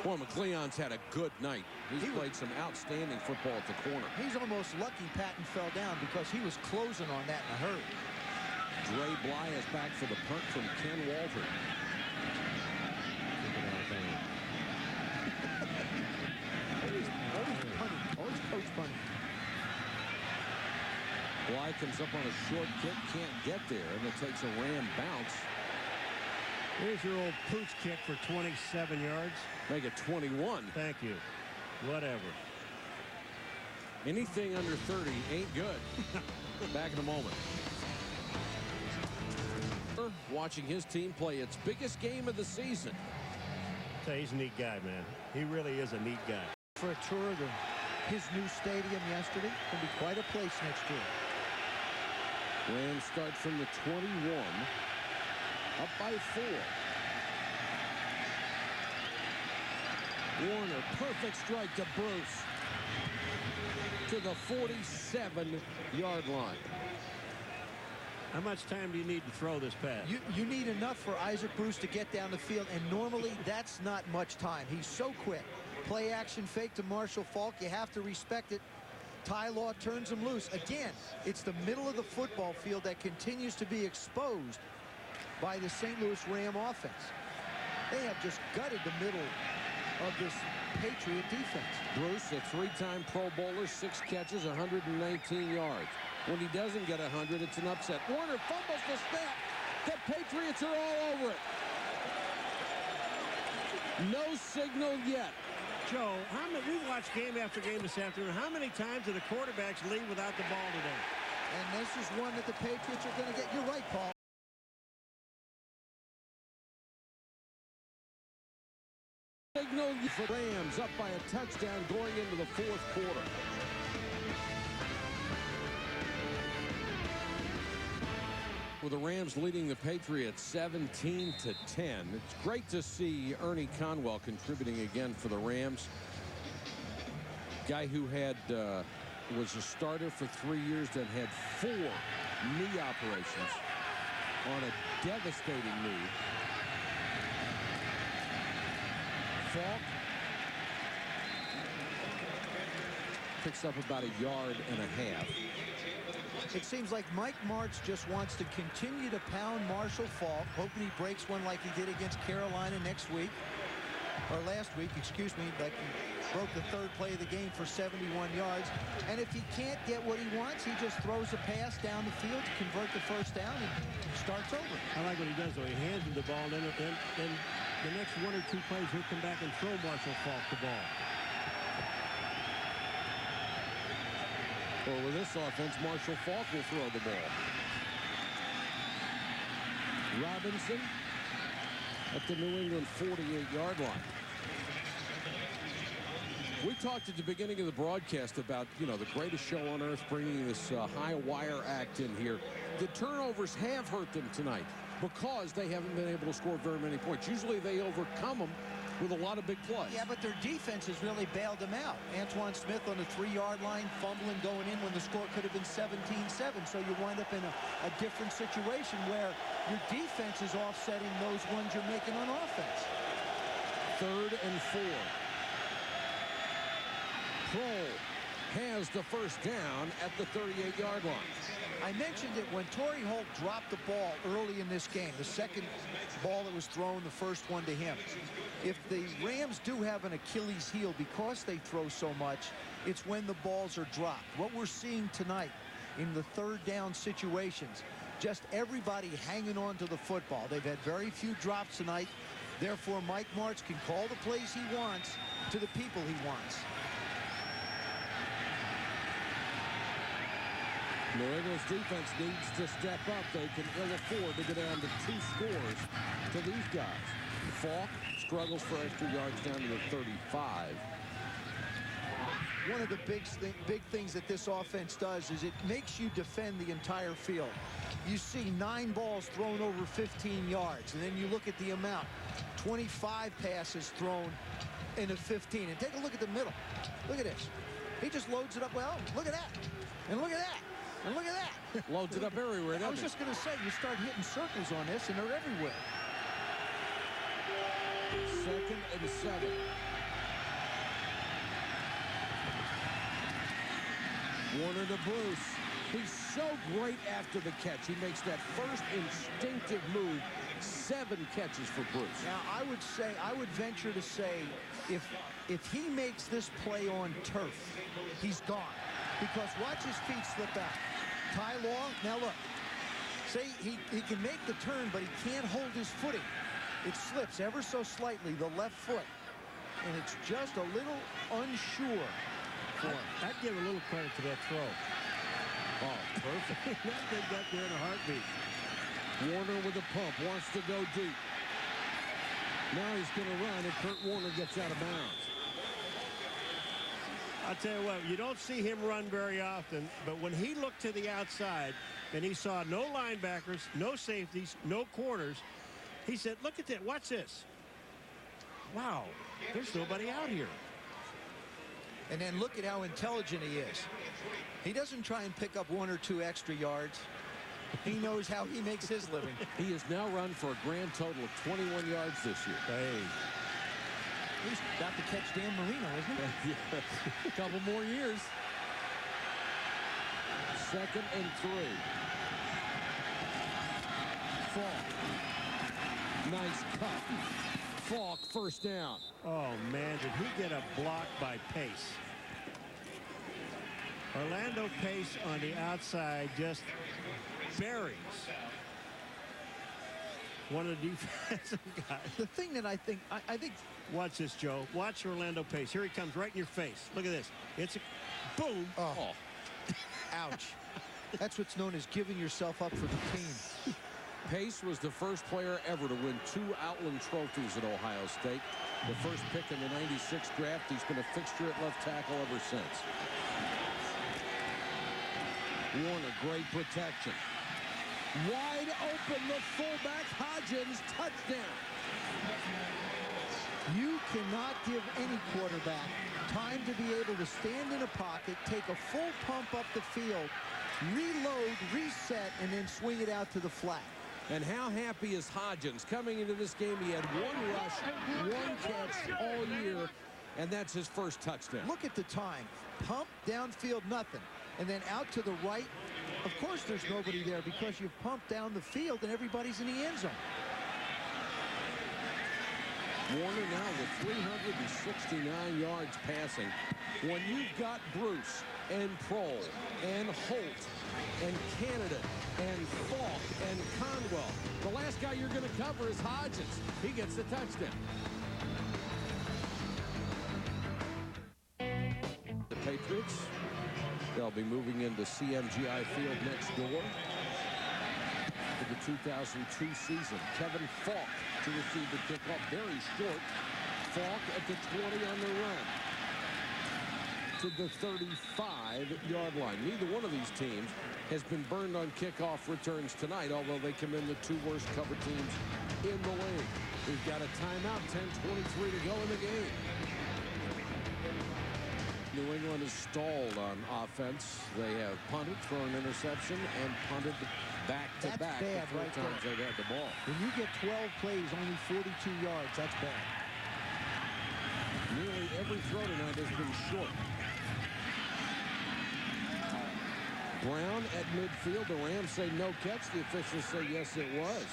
Boy, McLeon's had a good night. He's played some outstanding football at the corner. He's almost lucky Patton fell down because he was closing on that in a hurry. Dre Bly is back for the punt from Ken Walter. Always coach punting. Bly comes up on a short kick, can't get there, and it takes a Ram bounce. Here's your old pooch kick for 27 yards. Make it 21. Thank you. Whatever. Anything under 30 ain't good. Back in a moment. Watching his team play its biggest game of the season. He's a neat guy, man. He really is a neat guy. For a tour of his new stadium yesterday, it'll be quite a place next year. Rams start from the 21, up by 4. Warner, perfect strike to Bruce. To the 47-yard line. How much time do you need to throw this pass? You need enough for Isaac Bruce to get down the field, and normally that's not much time. He's so quick. Play action fake to Marshall Faulk. You have to respect it. Ty Law turns him loose. Again, it's the middle of the football field that continues to be exposed by the St. Louis Ram offense. They have just gutted the middle of this Patriot defense. Bruce, a three-time Pro Bowler, 6 catches, 119 yards. When he doesn't get 100, it's an upset. Warner fumbles the snap. The Patriots are all over it. No signal yet. Joe, we watched game after game this afternoon. How many times did the quarterbacks leave without the ball today? And this is one that the Patriots are going to get. You're right, Paul. Signal for Rams up by a touchdown going into the fourth quarter. With the Rams leading the Patriots 17-10. It's great to see Ernie Conwell contributing again for the Rams. Guy who had was a starter for 3 years, then had 4 knee operations on a devastating knee. Faulk picks up about 1.5 yards. It seems like Mike Martz just wants to continue to pound Marshall Faulk, hoping he breaks one like he did against Carolina next week, or last week, excuse me, like he broke the 3rd play of the game for 71 yards. And if he can't get what he wants, he just throws a pass down the field to convert the first down and starts over. I like what he does, though. He hands him the ball, and the next 1 or 2 plays, he'll come back and throw Marshall Faulk the ball. Or with this offense, Marshall Faulk will throw the ball. Robinson at the New England 48-yard line. We talked at the beginning of the broadcast about, the greatest show on earth, bringing this high wire act in here. The turnovers have hurt them tonight because they haven't been able to score very many points. Usually they overcome them with a lot of big plays. Yeah, but their defense has really bailed them out. Antoine Smith on the 3-yard line, fumbling going in when the score could have been 17-7. So you wind up in a different situation where your defense is offsetting those ones you're making on offense. 3rd and 4. Kroll has the first down at the 38-yard line. I mentioned it when Torrey Holt dropped the ball early in this game, the second ball that was thrown, the first one to him. If the Rams do have an Achilles heel because they throw so much, it's when the balls are dropped. What we're seeing tonight in the 3rd down situations, just everybody hanging on to the football. They've had very few drops tonight. Therefore, Mike Martz can call the plays he wants to the people he wants. New England's defense needs to step up. They can ill afford to go down to 2 scores to these guys. Faulk struggles for extra yards down to the 35. One of the big things that this offense does is it makes you defend the entire field. You see 9 balls thrown over 15 yards, and then you look at the amount. 25 passes thrown in a 15. And take a look at the middle. Look at this. He just loads it up. Well, look at that. And look at that. And look at that. Loads it up everywhere. I was just going to say, you start hitting circles on this, and they're everywhere. 2nd and 7. Warner to Bruce. He's so great after the catch. He makes that first instinctive move. 7 catches for Bruce. Now, I would venture to say, if he makes this play on turf, he's gone. Because watch his feet slip out. Ty Law, now look. Say he can make the turn, but he can't hold his footing. It slips ever so slightly, the left foot. And it's just a little unsure for him. I'd give a little credit to that throw. Oh, perfect. That thing got there in a heartbeat. Warner with a pump, wants to go deep. Now he's going to run, and Kurt Warner gets out of bounds. I'll tell you what, you don't see him run very often, but when he looked to the outside and he saw no linebackers, no safeties, no corners, he said, look at that, watch this. wow, there's nobody out here. And then look at how intelligent he is. He doesn't try and pick up 1 or 2 extra yards. He knows how he makes his living. He has now run for a grand total of 21 yards this year. Hey. He's about to catch Dan Marino, isn't he? Yeah. A couple more years. 2nd and 3. Falk. Nice cut. Falk, first down. Oh, man, did he get a block by Pace? Orlando Pace on the outside just buries one of the defensive guys. The thing that I think, watch this, Joe. Watch Orlando Pace. Here he comes right in your face. Look at this. It's a boom. Oh. Ouch. That's what's known as giving yourself up for the team. Pace was the first player ever to win 2 Outland trophies at Ohio State. The first pick in the '96 draft. He's been a fixture at left tackle ever since. Warner, great protection. Wide open, the fullback, Hodgins, touchdown. You cannot give any quarterback time to be able to stand in a pocket, take a full pump up the field, reload, reset, and then swing it out to the flat. And how happy is Hodgins? Coming into this game, he had 1 rush, 1 catch all year, and that's his first touchdown. Look at the time. Pump, downfield, nothing. And then out to the right. Of course there's nobody there because you've pumped down the field and everybody's in the end zone. Warner now with 369 yards passing. When you've got Bruce and Prohl and Holt and Canada and Falk and Conwell, the last guy you're going to cover is Hodgins. He gets the touchdown. The Patriots, they'll be moving into CMGI Field next door for the 2002 season. Kevin Falk to receive the kickoff. Very short. Falk at the 20 on the run to the 35-yard line. Neither one of these teams has been burned on kickoff returns tonight, although they come in the 2 worst cover teams in the league. We've got a timeout, 10:23 to go in the game. New England is stalled on offense. They have punted, thrown an interception, and punted back-to-back. That's bad, the 4 right times there. they've had the ball. When you get 12 plays, only 42 yards, that's bad. Nearly every throw tonight has been short. Brown at midfield. The Rams say no catch. The officials say yes, it was.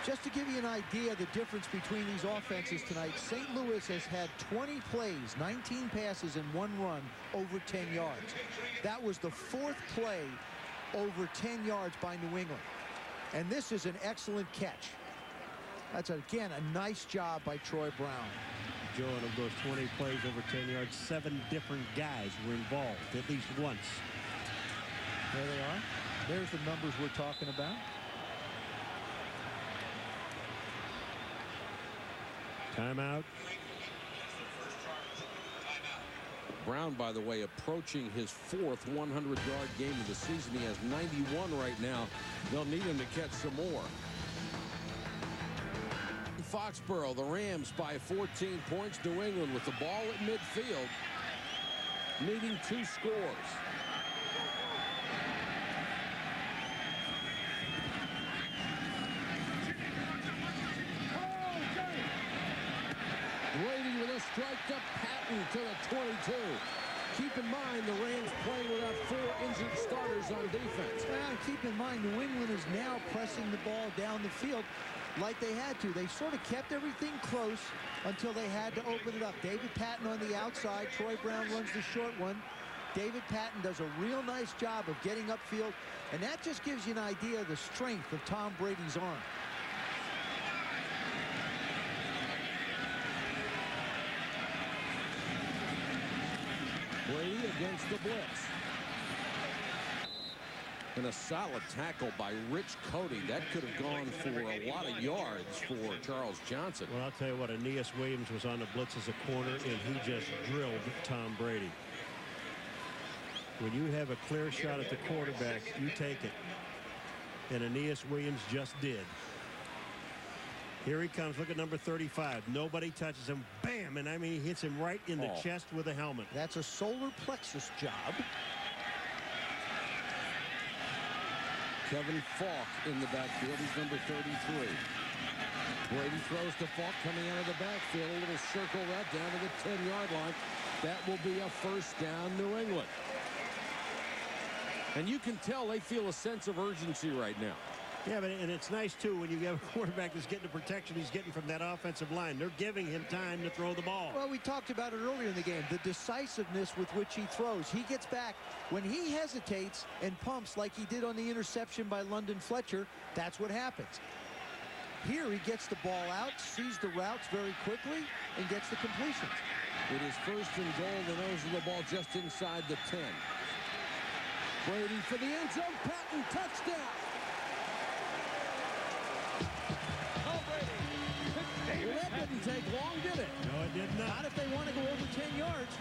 Just to give you an idea of the difference between these offenses tonight, St. Louis has had 20 plays, 19 passes, and 1 run over 10 yards. That was the 4th play over 10 yards by New England. And this is an excellent catch. That's, again, a nice job by Troy Brown. Joe, and of those 20 plays over 10 yards, 7 different guys were involved at least once. There they are. There's the numbers we're talking about. Timeout. Brown, by the way, approaching his 4th 100-yard game of the season. He has 91 right now. They'll need him to catch some more. Foxboro, the Rams by 14 points. New England with the ball at midfield, needing 2 scores. Waiting with a strike to Patton to the 22. Keep in mind the Rams playing without 4 injured starters on defense. Well, keep in mind New England is now pressing the ball down the field like they had to. They sort of kept everything close until they had to open it up. David Patton on the outside. Troy Brown runs the short one. David Patton does a real nice job of getting upfield, and that just gives you an idea of the strength of Tom Brady's arm. Brady against the blitz. And a solid tackle by Rich Cody. That could have gone for a lot of yards for Charles Johnson. Well, I'll tell you what, Aeneas Williams was on the blitz as a corner, and he just drilled Tom Brady. When you have a clear shot at the quarterback, you take it. And Aeneas Williams just did. Here he comes. Look at number 35. Nobody touches him. Bam! And I mean, he hits him right in the chest with a helmet. That's a solar plexus job. Kevin Falk in the backfield. He's number 33. Brady throws to Falk coming out of the backfield. A little circle route down to the 10-yard line. That will be a first down, New England. And you can tell they feel a sense of urgency right now. Yeah, and it's nice, too, when you have a quarterback that's getting the protection he's getting from that offensive line. They're giving him time to throw the ball. Well, we talked about it earlier in the game, the decisiveness with which he throws. He gets back. When he hesitates and pumps like he did on the interception by London Fletcher, that's what happens. Here he gets the ball out, sees the routes very quickly, and gets the completions. It is first and goal. The nose of the ball just inside the 10. Brady for the end zone. Patton, touchdown. Well, that didn't take long, did it? No, it did not. Not if they want to go over 10 yards.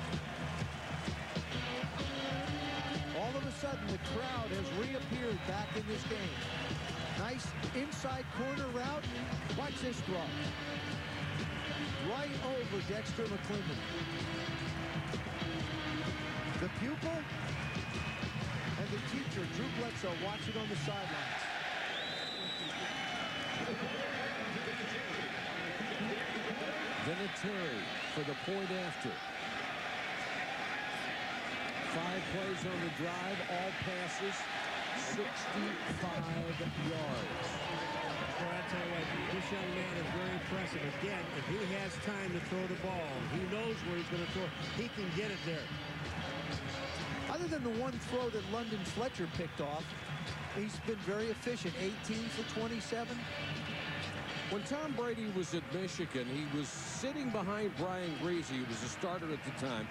All of a sudden, the crowd has reappeared back in this game. Nice inside corner route. Watch this throw. Right over Dexter McClendon. The pupil and the teacher, Drew Bledsoe, watching on the sidelines. Vinatieri for the point after. 5 plays on the drive, all passes, 65 yards. Well, I'll tell you what, this young man is very impressive. Again, if he has time to throw the ball, he knows where he's going to throw it. He can get it there. Other than the one throw that London Fletcher picked off, he's been very efficient. 18 for 27. When Tom Brady was at Michigan, he was sitting behind Brian Greasy, who was a starter at the time.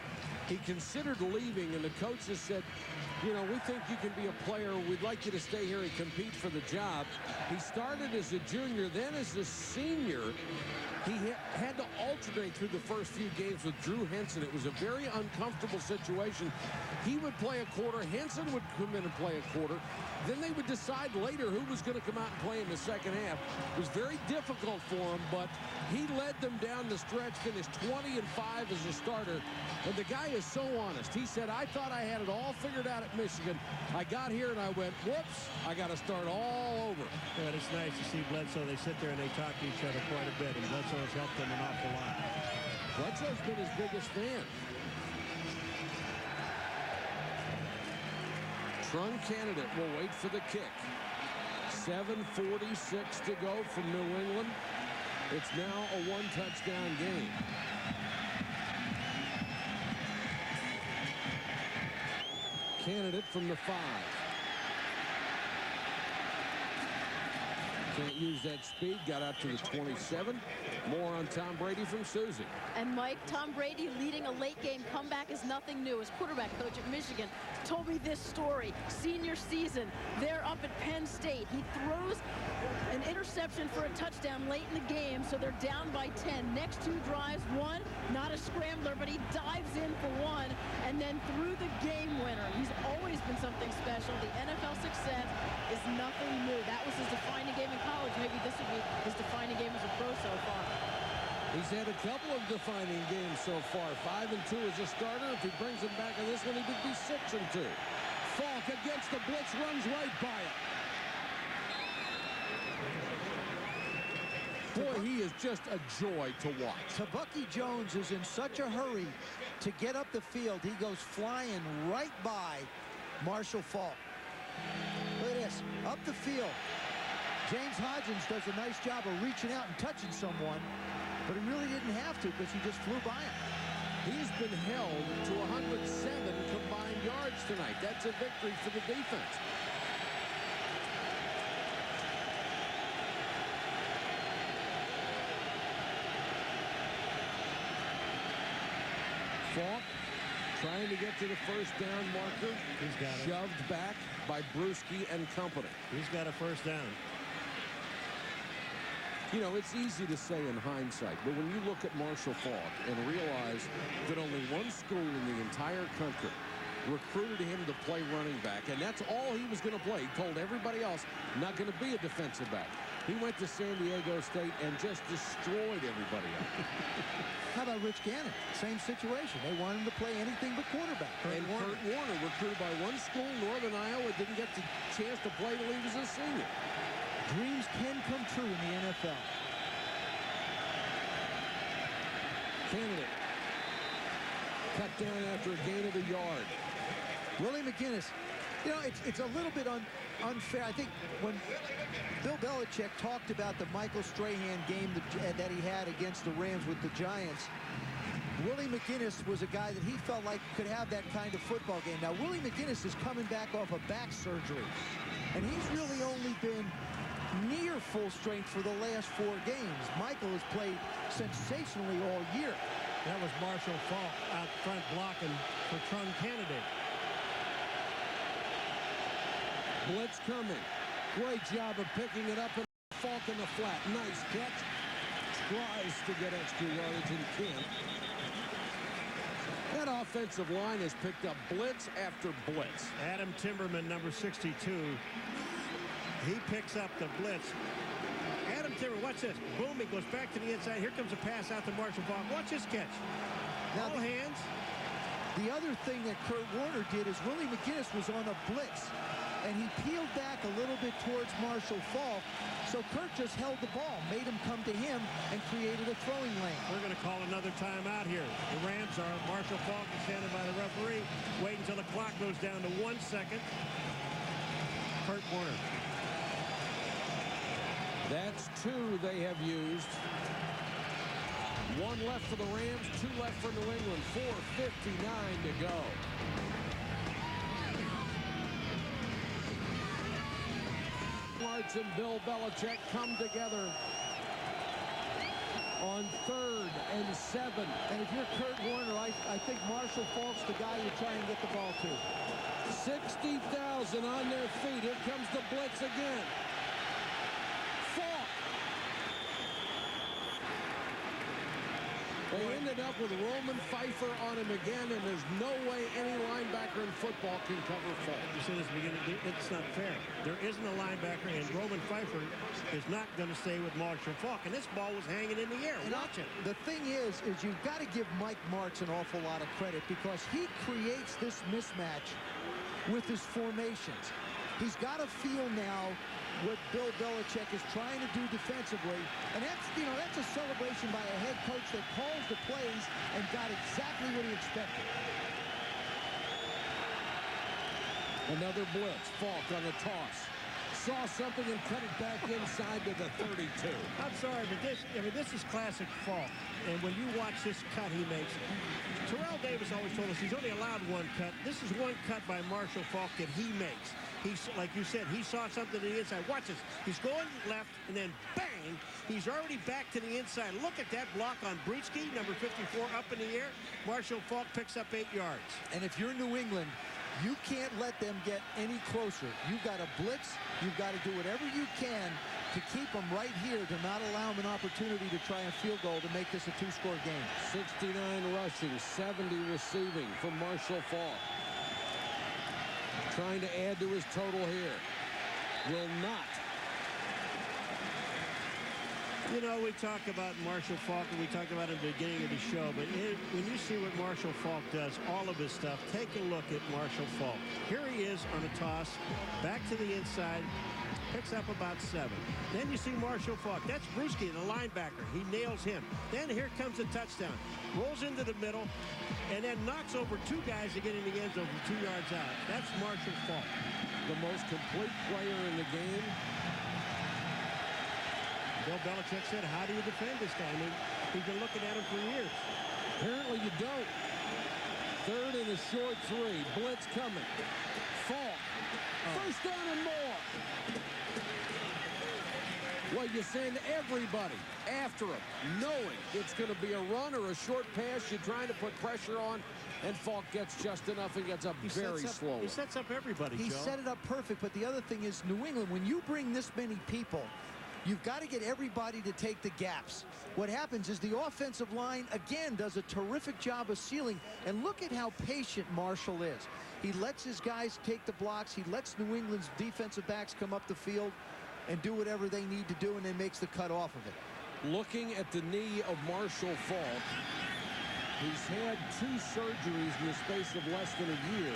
He considered leaving, and the coaches said, you know, we think you can be a player. We'd like you to stay here and compete for the job. He started as a junior, then as a senior. He had to alternate through the first few games with Drew Henson. It was a very uncomfortable situation. He would play a quarter. Henson would come in and play a quarter. Then they would decide later who was going to come out and play in the second half. It was very difficult for him, but he led them down the stretch, finished 20-5 as a starter. And the guy is so honest. He said, I thought I had it all figured out at Michigan. I got here and I went, whoops, I got to start all over. But it's nice to see Bledsoe. They sit there and they talk to each other quite a bit, and Bledsoe has helped them an awful lot. Bledsoe's been his biggest fan. Trung candidate will wait for the kick. 7:46 to go from New England. It's now a one-touchdown game. Candidate from the 5. Can't use that speed. Got out to the 27. More on Tom Brady from Susie. And Mike, Tom Brady leading a late game comeback is nothing new. His quarterback coach at Michigan told me this story. Senior season, they're up at Penn State. He throws an interception for a touchdown late in the game, so they're down by 10. Next 2 drives, one, not a scrambler, but he dives in for one, and then threw the game winner. He's always been something special. The NFL success is nothing new. That was his defining game in college. Maybe this would be his defining game as a pro so far. He's had a couple of defining games so far. 5-2 as a starter. If he brings him back in this one, he could be 6-2. Falk against the blitz, runs right by it. Boy, he is just a joy to watch. Tabucky Jones is in such a hurry to get up the field. He goes flying right by Marshall Falk. Look at this, up the field. James Hodgins does a nice job of reaching out and touching someone, but he really didn't have to because he just flew by him. He's been held to 107 combined yards tonight. That's a victory for the defense. Falk trying to get to the first down marker. He's got it. Shoved back by Brewski and company. He's got a first down. You know, it's easy to say in hindsight, but when you look at Marshall Falk and realize that only one school in the entire country recruited him to play running back, and that's all he was going to play. He told everybody else, not going to be a defensive back. He went to San Diego State and just destroyed everybody else. How about Rich Gannon? Same situation. They wanted him to play anything but quarterback. Kurt Warner, recruited by one school, Northern Iowa, didn't get the chance to play till he was a senior. Dreams can come true in the NFL. Kennedy cut down after a gain of a yard. Willie McGinnis. You know, it's a little bit unfair. I think when Bill Belichick talked about the Michael Strahan game that he had against the Rams with the Giants, Willie McGinnis was a guy that he felt like could have that kind of football game. Now, Willie McGinnis is coming back off a back surgery, and he's really only been near full strength for the last 4 games. Michael has played sensationally all year. That was Marshall Faulk out front blocking for Trung Kennedy. Blitz coming. Great job of picking it up and Faulk in the flat. Nice catch. Tries to get extra yardage and can't. That offensive line has picked up blitz after blitz. Adam Timberman, number 62. He picks up the blitz. Adam Timberman, watch this. Boom, he goes back to the inside. Here comes a pass out to Marshall Faulk. Watch this catch. Now, all hands. The other thing that Kurt Warner did is Willie McGinnis was on a blitz, and he peeled back a little bit towards Marshall Faulk, so Kurt just held the ball, made him come to him, and created a throwing lane. We're going to call another timeout here. The Rams are. Marshall Faulk is standing by the referee. Wait until the clock goes down to 1 second. Kurt Warner. That's 2 they have used. 1 left for the Rams, 2 left for New England. 4:59 to go. Martz and Bill Belichick come together on 3rd and 7. And if you're Kurt Warner, I think Marshall Faulk's the guy you try and get the ball to. 60,000 on their feet. Here comes the blitz again. Faulk. They ended up with Roman Pfeiffer on him again, and there's no way any linebacker in football can cover Faulk. You said this beginning, it's not fair. There isn't a linebacker, and Roman Pfeiffer is not going to stay with Marshall Faulk. And this ball was hanging in the air. Watch it. The thing is you've got to give Mike Martz an awful lot of credit because he creates this mismatch with his formations. He's got to feel now what Bill Belichick is trying to do defensively, and that's a celebration by a head coach that calls the plays and got exactly what he expected. Another blitz. Faulk on the toss. Saw something and cut it back inside to the 32. I'm sorry, but this is classic Faulk. And when you watch this cut he makes, Terrell Davis always told us he's only allowed 1 cut. This is 1 cut by Marshall Faulk that he makes. He's, like you said, he saw something to the inside. Watch this. He's going left, and then bang, he's already back to the inside. Look at that block on Brewski, number 54, up in the air. Marshall Faulk picks up 8 yards. And if you're New England, you can't let them get any closer. You've got to blitz. You've got to do whatever you can to keep them right here, to not allow them an opportunity to try a field goal to make this a 2-score game. 69 rushing, 70 receiving for Marshall Faulk. Trying to add to his total here. Will not. You know, we talk about Marshall Faulk, and we talked about it at the beginning of the show, but when you see what Marshall Faulk does, all of his stuff, take a look at Marshall Faulk. Here he is on a toss, back to the inside, picks up about 7. Then you see Marshall Faulk. That's Brewski, the linebacker. He nails him. Then here comes the touchdown. Rolls into the middle, and then knocks over 2 guys to get in the end zone from 2 yards out. That's Marshall Faulk. The most complete player in the game. Bill Belichick said, how do you defend this guy? I mean, he's been looking at him for years. Apparently you don't. 3rd and a short 3. Blitz coming. Faulk. First down and more. Well, you send everybody after him, knowing it's going to be a run or a short pass. You're trying to put pressure on, and Faulk gets just enough and gets up very slow. He sets up everybody, He Joe. set it up perfect, but the other thing is New England, when you bring this many people, you've got to get everybody to take the gaps. What happens is the offensive line, again, does a terrific job of sealing. And look at how patient Marshall is. He lets his guys take the blocks. He lets New England's defensive backs come up the field. and do whatever they need to do, and then makes the cut off of it. Looking at the knee of Marshall Faulk, he's had 2 surgeries in the space of less than a year.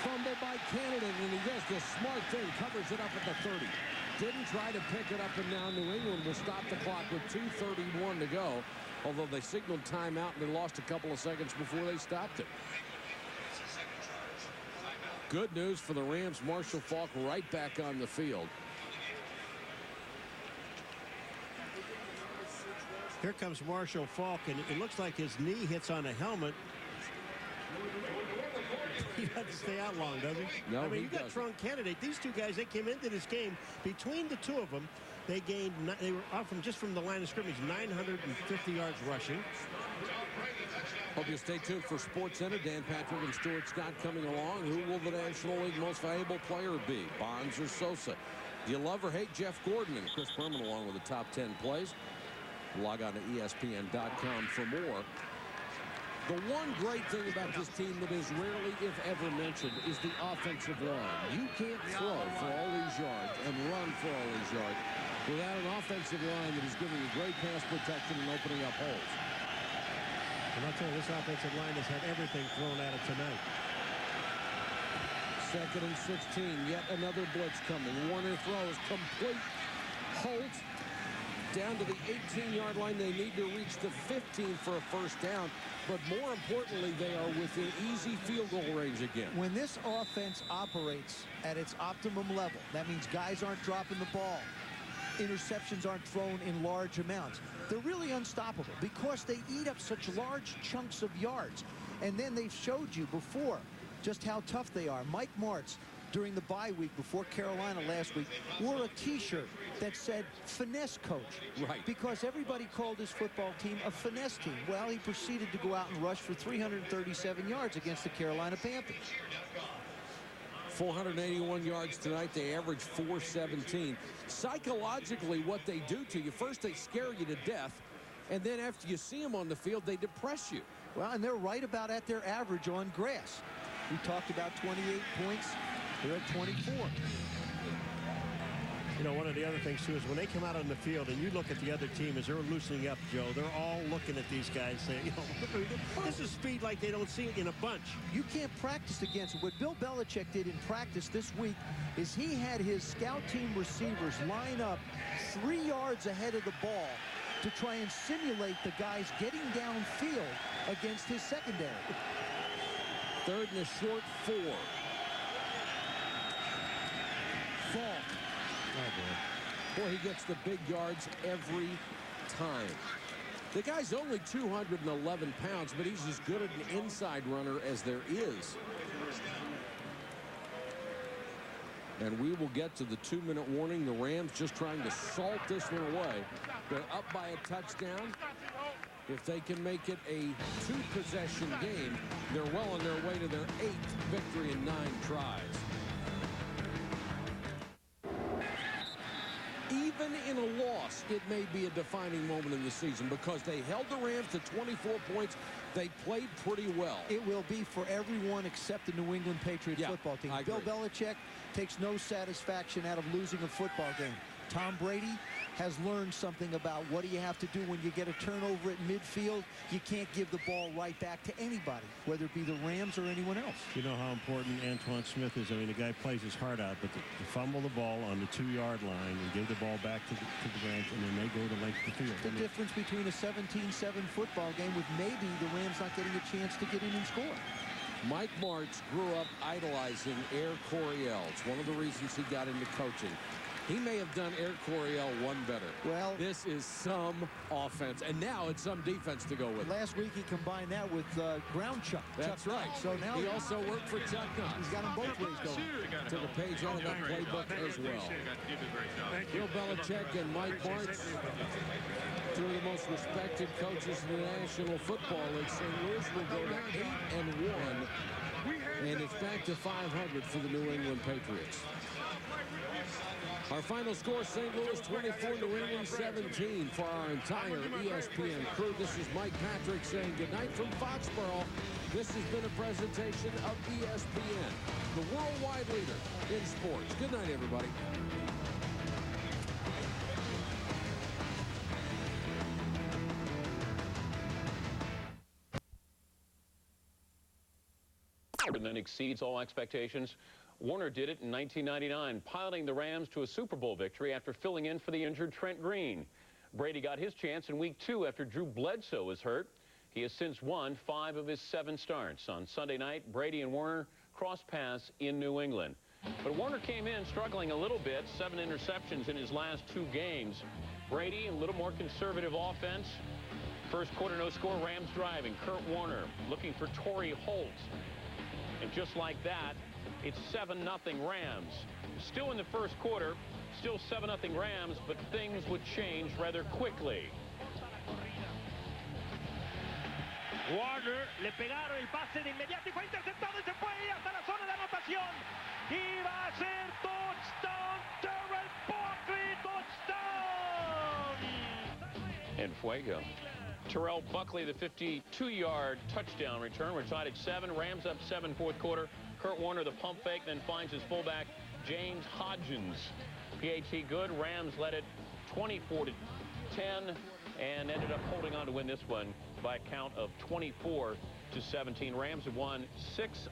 Fumble by Canada, and he does the smart thing, covers it up at the 30. Didn't try to pick it up, and now New England will stop the clock with 2:31 to go, although they signaled timeout, and they lost a couple of seconds before they stopped it. Good news for the Rams. Marshall Faulk right back on the field. Here comes Marshall Faulk, and it looks like his knee hits on a helmet. He doesn't stay out long, does he? No, I mean, he you got doesn't. Tron candidate. These two guys, they came into this game. Between the two of them, they were off from the line of scrimmage, 950 yards rushing. Hope you stay tuned for Sports Center. Dan Patrick and Stuart Scott coming along. Who will the National League most valuable player be? Bonds or Sosa? Do you love or hate Jeff Gordon? And Chris Berman along with the top 10 plays. Log on to ESPN.com for more. The one great thing about this team that is rarely, if ever, mentioned is the offensive line. You can't throw for all these yards and run for all these yards without an offensive line that is giving you great pass protection and opening up holes. And I'll tell you, this offensive line has had everything thrown at it tonight. 2nd and 16. Yet another blitz coming. Warner throws complete. Holt down to the 18-yard line. They need to reach the 15 for a first down. But more importantly, they are within easy field goal range again. When this offense operates at its optimum level, that means guys aren't dropping the ball. Interceptions aren't thrown in large amounts. They're really unstoppable because they eat up such large chunks of yards. And then they've showed you before just how tough they are. Mike Martz, during the bye week before Carolina last week, wore a T-shirt that said finesse coach. Right. Because everybody called his football team a finesse team. Well, he proceeded to go out and rush for 337 yards against the Carolina Panthers. 481 yards tonight. They average 417. Psychologically, what they do to you, first they scare you to death, and then after you see them on the field, they depress you. Well, and they're right about at their average on grass. We talked about 28 points. They're at 24. You know, one of the other things, too, is when they come out on the field and you look at the other team as they're loosening up, Joe, they're all looking at these guys saying, you know, this is speed like they don't see it in a bunch. You can't practice against it. What Bill Belichick did in practice this week is he had his scout team receivers line up 3 yards ahead of the ball to try and simulate the guys getting downfield against his secondary. 3rd and a short 4. Faulk. Boy, he gets the big yards every time. The guy's only 211 pounds, but he's as good an inside runner as there is. And we will get to the 2-minute warning. The Rams just trying to salt this one away. They're up by a touchdown. If they can make it a 2-possession game, they're well on their way to their 8th victory in 9 tries. Even in a loss, it may be a defining moment in the season because they held the Rams to 24 points. They played pretty well. It will be for everyone except the New England Patriots football team. Bill Belichick takes no satisfaction out of losing a football game. Tom Brady has learned something about what do you have to do when you get a turnover at midfield. You can't give the ball right back to anybody, whether it be the Rams or anyone else. You know how important Antoine Smith is. I mean, the guy plays his heart out, but to fumble the ball on the 2-yard line and give the ball back to the Rams, and then they go the length of the field. The difference between a 17-7 football game with maybe the Rams not getting a chance to get in and score. Mike Martz grew up idolizing Air Coryell. It's one of the reasons he got into coaching. He may have done Air Coryell one better. Well, this is some offense, and now it's some defense to go with. Last week he combined that with ground chuck. That's Chuck right. So now he also worked for Chuck Knox. He's got them both ways going. Took a page out of that playbook as well. Bill Belichick and Mike Martz, 2 of the most respected coaches in the National Football League. St. Louis will go to 8-1, and it's back to 500 for the New England Patriots. Our final score, St. Louis 24, New England 17. For our entire ESPN crew, this is Mike Patrick saying goodnight from Foxboro. This has been a presentation of ESPN, the worldwide leader in sports. Good night, everybody. and then exceeds all expectations. Warner did it in 1999, piloting the Rams to a Super Bowl victory after filling in for the injured Trent Green. Brady got his chance in Week 2 after Drew Bledsoe was hurt. He has since won 5 of his 7 starts. On Sunday night, Brady and Warner crossed paths in New England. But Warner came in struggling a little bit, 7 interceptions in his last 2 games. Brady, a little more conservative offense. First quarter, no score, Rams driving. Kurt Warner looking for Torrey Holt. And just like that, it's 7-0 Rams. Still in the first quarter, still 7-0 Rams, but things would change rather quickly. Warner, le pegaron el pase de inmediato y fue interceptado y se fue hasta la zona de anotación. Y va a ser touchdown, Terrell Buckley, touchdown! And Fuego. Terrell Buckley, the 52-yard touchdown return. We're tied at 7. Rams up 7 fourth quarter. Kurt Warner, the pump fake, then finds his fullback, James Hodgins. PAT good. Rams led it 24-10 and ended up holding on to win this one by a count of 24-17. Rams have won 6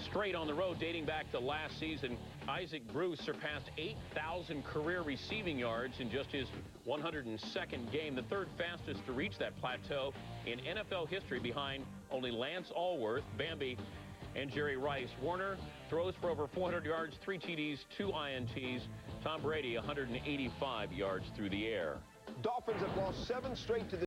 straight on the road dating back to last season. Isaac Bruce surpassed 8,000 career receiving yards in just his 102nd game, the 3rd fastest to reach that plateau in NFL history, behind only Lance Allworth, Bambi, and Jerry Rice. Warner throws for over 400 yards, 3 TDs, 2 INTs. Tom Brady, 185 yards through the air. Dolphins have lost 7 straight to the